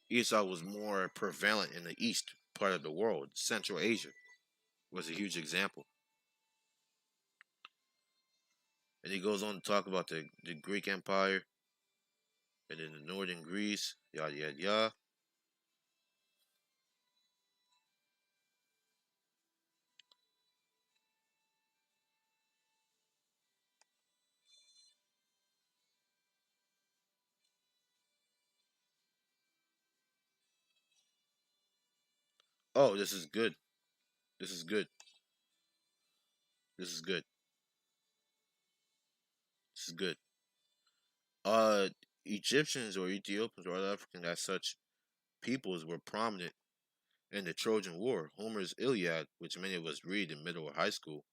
Esau was more prevalent in the east part of the world. Central Asia was a huge example. And he goes on to talk about the Greek Empire and then the northern Greece, yada yada yada. Oh, this is good. This is good. This is good. This is good. Uh, Egyptians or Ethiopians or other African as such peoples were prominent in the Trojan War. Homer's Iliad, which many of us read in middle or high school,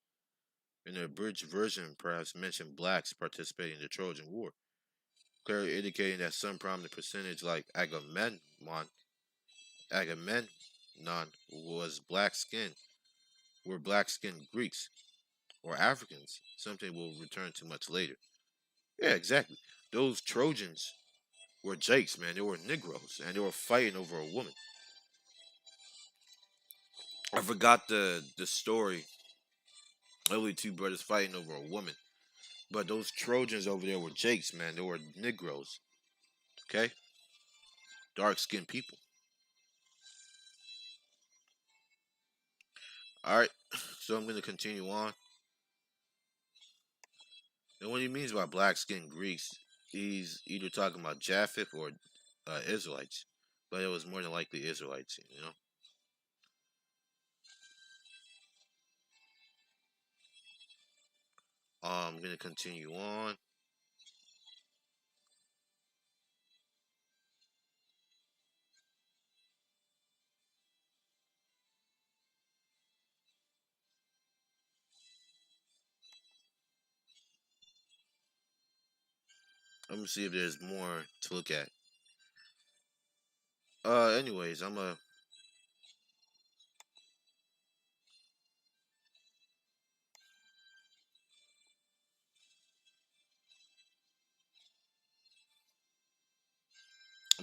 in the abridged version perhaps mentioned blacks participating in the Trojan War, clearly indicating that some prominent percentage like Agamemnon was black skinned, were black skinned Greeks or Africans, something we'll return to much later. Yeah, exactly. Those Trojans were Jakes, man. They were Negroes, and they were fighting over a woman. I forgot the story. Only two brothers fighting over a woman. But those Trojans over there were Jakes, man. They were Negroes. Okay? Dark skinned people. Alright. So I'm gonna continue on. And what he means by black skinned Greeks, he's either talking about Japheth or Israelites. But it was more than likely Israelites, you know? I'm gonna continue on. Let me see if there's more to look at. Anyways, I'm gonna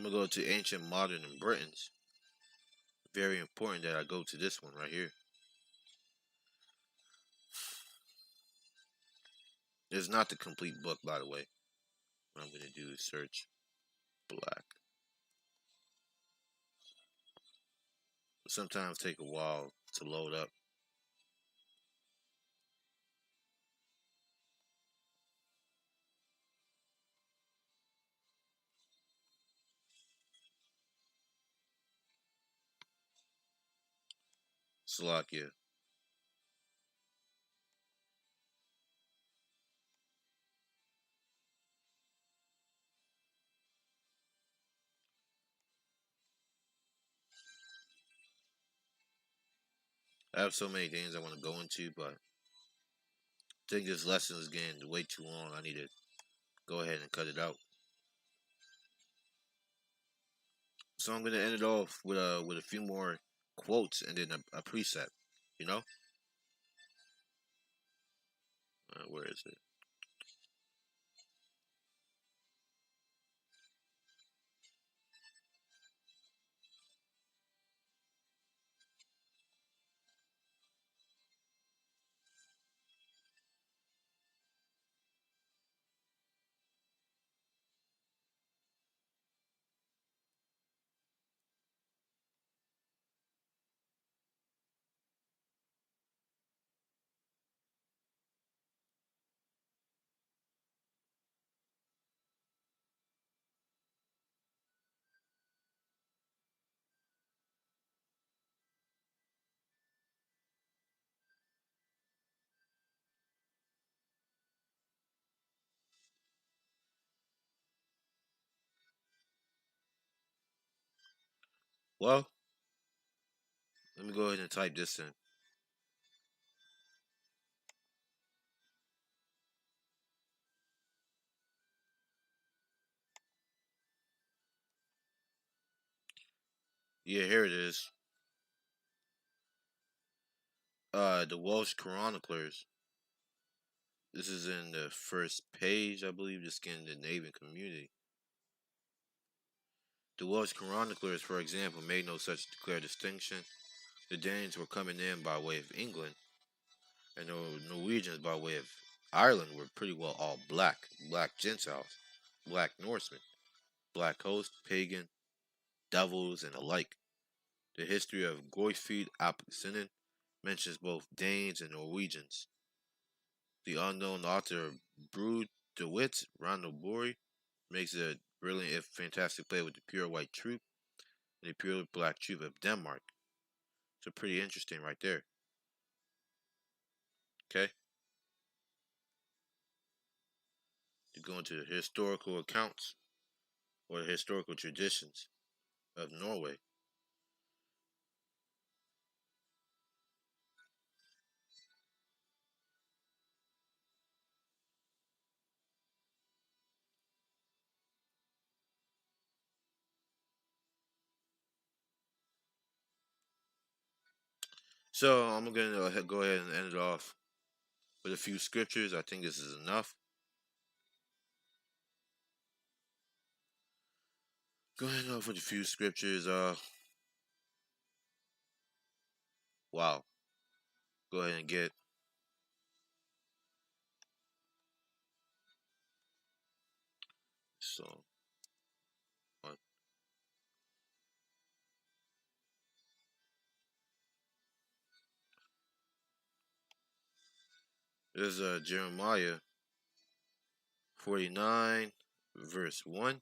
go to ancient, modern, and Britons. Very important that I go to this one right here. It's not the complete book, by the way. What I'm gonna do is search black. Sometimes take a while to load up. Slovakia. I have so many things I want to go into, but I think this lesson is getting way too long. I need to go ahead and cut it out. So I'm gonna end it off with a few more quotes and then a precept. You know, where is it? Well, let me go ahead and type this in. Yeah, here it is. The Welsh chroniclers. This is in the first page, I believe, the Scandinavian community. The Welsh chroniclers, for example, made no such clear distinction. The Danes were coming in by way of England, and the Norwegians by way of Ireland were pretty well all black, black Gentiles, black Norsemen, black hosts, pagan, devils, and alike. The history of Goifrid ap Sinnen mentions both Danes and Norwegians. The unknown author Brood DeWitt, Ronald Bory, makes a brilliant if fantastic play with the pure white troop and the pure black troop of Denmark. So pretty interesting right there. Okay? To go into the historical accounts or the historical traditions of Norway. So I'm gonna go ahead and end it off with a few scriptures. I think this is enough. Go ahead and off with a few scriptures. Wow. Go ahead and get so one. There's Jeremiah 49 verse 1.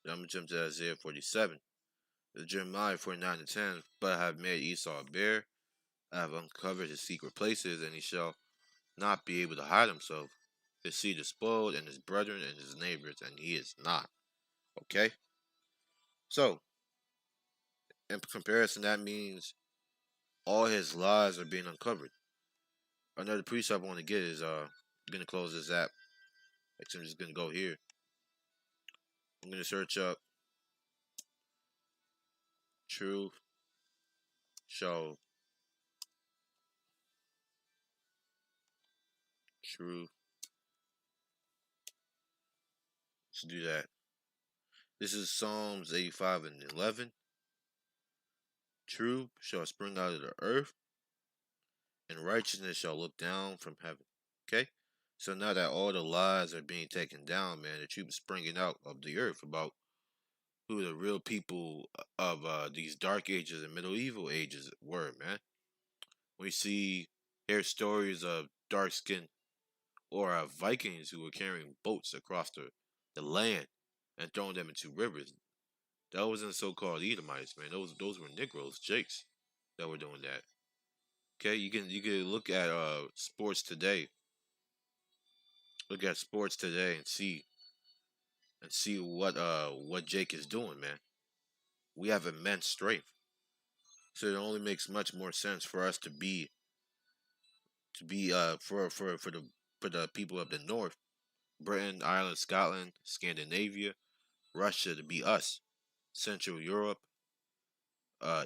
Then I'm gonna jump to Isaiah 47. There's Jeremiah 49 and 10. But I have made Esau a bear. I have uncovered his secret places, and he shall not be able to hide himself. His seed is spoiled, and his brethren and his neighbors, and he is not. Okay? So, in comparison, that means all his lies are being uncovered. Another precept I want to get is I'm gonna close this app. Actually, I'm just gonna go here. I'm gonna search up truth show truth. Let's do that. This is Psalms 85 and 11. Truth shall spring out of the earth, and righteousness shall look down from heaven. Okay? So now that all the lies are being taken down, man, the truth is springing out of the earth about who the real people of these dark ages and medieval ages were, man. We hear stories of dark skinned or Vikings who were carrying boats across the land and throwing them into rivers. That wasn't so-called Edomites, man. Those were Negroes, Jakes, that were doing that. Okay, you can look at sports today. Look at sports today and see what Jake is doing, man. We have immense strength, so it only makes much more sense for us to be for the for the people of the north, Britain, Ireland, Scotland, Scandinavia, Russia to be us, Central Europe,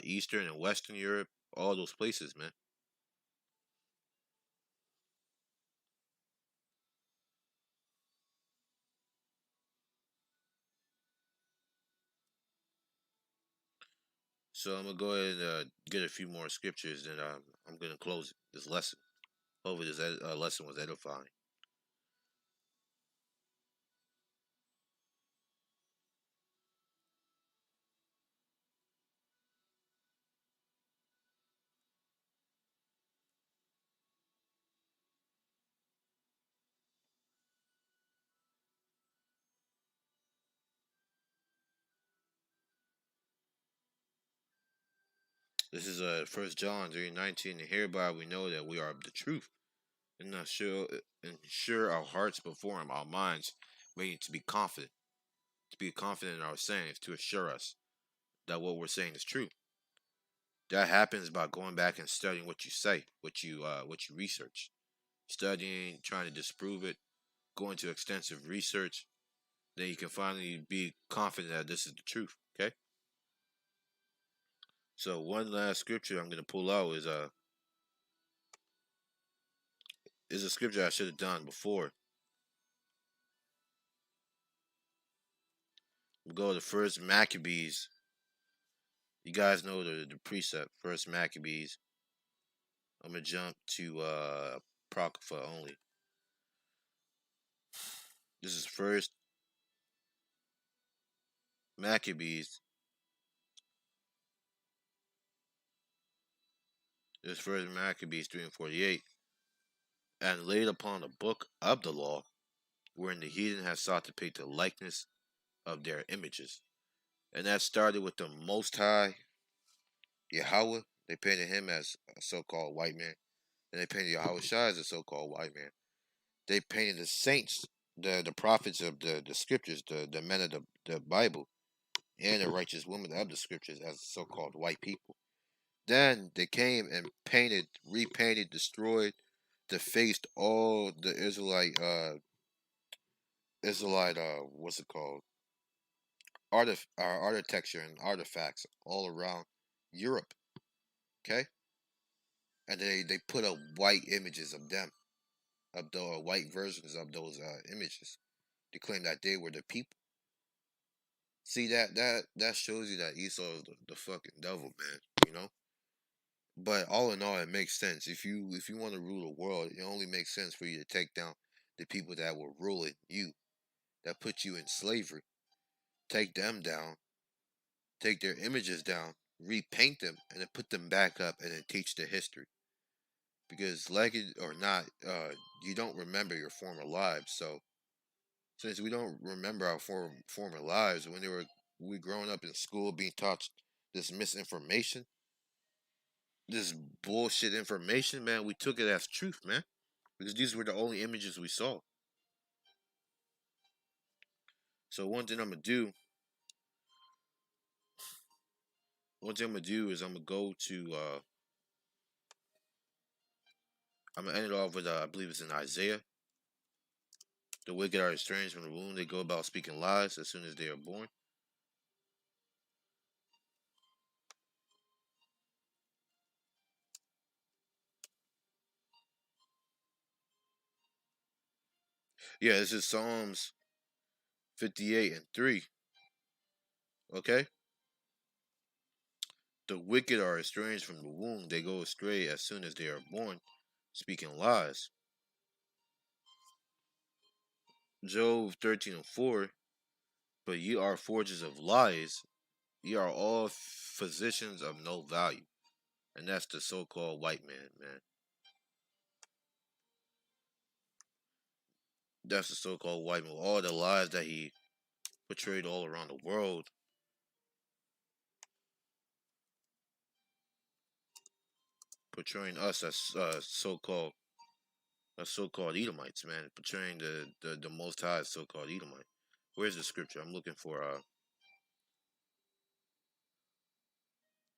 Eastern and Western Europe, all those places, man. So I'm gonna go ahead and get a few more scriptures, and I'm gonna close this lesson. Hopefully, this lesson was edifying. This is First John 3:19, and hereby we know that we are of the truth, and not sure, ensure our hearts before Him, our minds, made to be confident in our sayings, to assure us that what we're saying is true. That happens by going back and studying what you say, what you research, studying, trying to disprove it, going to extensive research. Then you can finally be confident that this is the truth. Okay. So one last scripture I'm gonna pull out is a scripture I should have done before. We'll go to First Maccabees. You guys know the precept. First Maccabees. I'm gonna jump to Apocrypha only. This is First Maccabees. This is First Maccabees 3:48. And laid upon the book of the law, wherein the heathen had sought to paint the likeness of their images. And that started with the Most High Yahweh. They painted him as a so-called white man, and they painted Yahweh Shai as a so-called white man. They painted the saints, the prophets of the scriptures, the men of the Bible, and the righteous women of the scriptures as so-called white people. Then they came and painted, repainted, destroyed, defaced all the Israelite what's it called, architecture and artifacts all around Europe. Okay, and they put up white images of them, of the white versions of those images, to claim that they were the people. See that shows you that Esau is the fucking devil, man. You know. But all in all, it makes sense. If you want to rule the world, it only makes sense for you to take down the people that were ruling you, that put you in slavery. Take them down, take their images down, repaint them, and then put them back up, and then teach the history. Because like it or not, you don't remember your former lives. So since we don't remember our former lives, when we growing up in school being taught this misinformation, this bullshit information, man, we took it as truth, man, because these were the only images we saw. So one thing I'm gonna do is I'm gonna go to I'm gonna end it off with I believe it's in Isaiah. The wicked are estranged from the womb; they go about speaking lies as soon as they are born. Yeah, this is Psalms 58:3. Okay, the wicked are estranged from the womb; they go astray as soon as they are born, speaking lies. Job 13:4. But ye are forgers of lies; ye are all physicians of no value. And that's the so-called white man, man. That's the so-called white man. All the lies that he portrayed all around the world, portraying us as so-called Edomites, man. Portraying the Most High as so-called Edomite. Where's the scripture? I'm looking for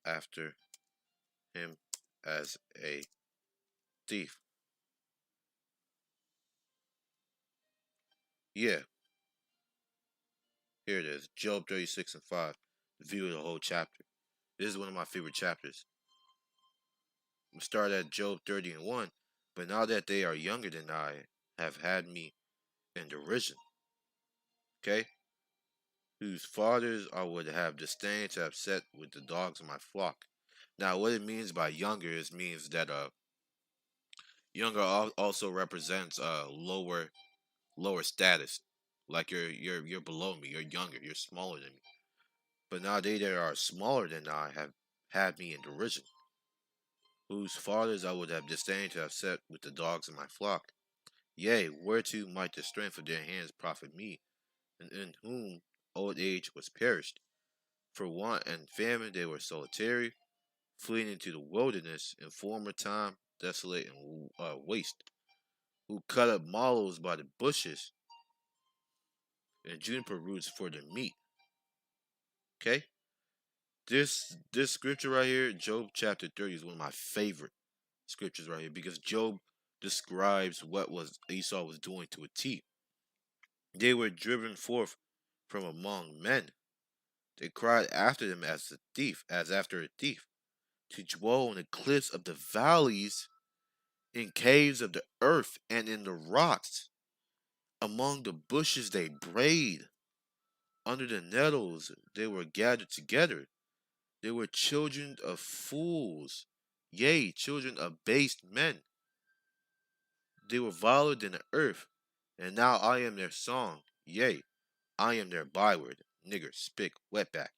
after him as a thief. Yeah, here it is. Job 36 and 5. View of the whole chapter. This is one of my favorite chapters. We start at Job 30 and 1. But now that they are younger than I, have had me in derision. Okay? Whose fathers I would have disdained to have set with the dogs of my flock. Now, what it means by younger is means that younger also represents lower status. Like you're below me, you're younger, you're smaller than me. But now they that are smaller than I have had me in derision, whose fathers I would have disdained to have set with the dogs of my flock. Yea, whereto might the strength of their hands profit me, and in whom old age was perished. For want and famine they were solitary, fleeing into the wilderness in former time, desolate and waste, who cut up mallows by the bushes and juniper roots for their meat. Okay? This scripture right here, Job chapter 30, is one of my favorite scriptures right here because Job describes what was Esau was doing to a T. They were driven forth from among men. They cried after them as a thief, as after a thief, to dwell on the cliffs of the valleys, in caves of the earth, and in the rocks. Among the bushes they brayed. Under the nettles they were gathered together. They were children of fools, yea, children of base men. They were viler than the earth, and now I am their song, yea, I am their byword. Nigger, spick, wetback,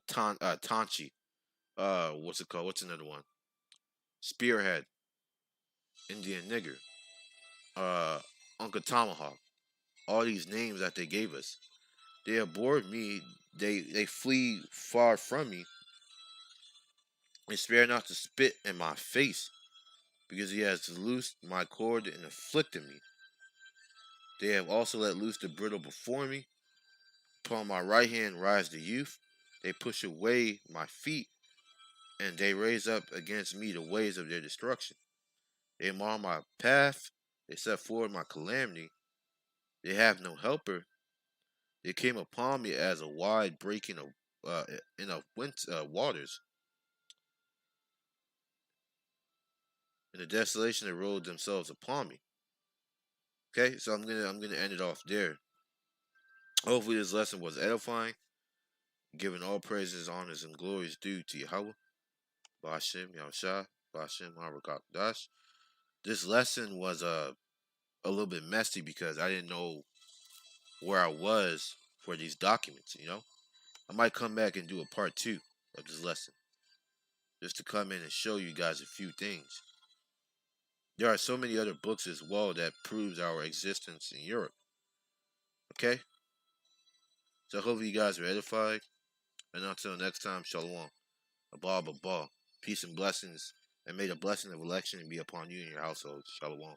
tonchi, what's it called? What's another one? Spearhead, Indian nigger, uh, Uncle Tomahawk. All these names that they gave us. They abhorred me. They flee far from me. And spare not to spit in my face, because he has loosed my cord and afflicted me. They have also let loose the bridle before me. Upon my right hand rise the youth. They push away my feet, and they raise up against me the ways of their destruction. They mar my path. They set forward my calamity. They have no helper. They came upon me as a wide breaking of in of waters. In the desolation they rolled themselves upon me. Okay, so I'm gonna end it off there. Hopefully this lesson was edifying, giving all praises, honors, and glories due to Yahweh, Bashim, Yahushua, Bashim, Harakakdash. This lesson was a little bit messy because I didn't know where I was for these documents, you know? I might come back and do a part 2 of this lesson. Just to come in and show you guys a few things. There are so many other books as well that proves our existence in Europe. Okay? So I hope you guys are edified. And until next time, Shalom. Abba, Abba. Peace and blessings. And may the blessing of election be upon you and your household. Shalom.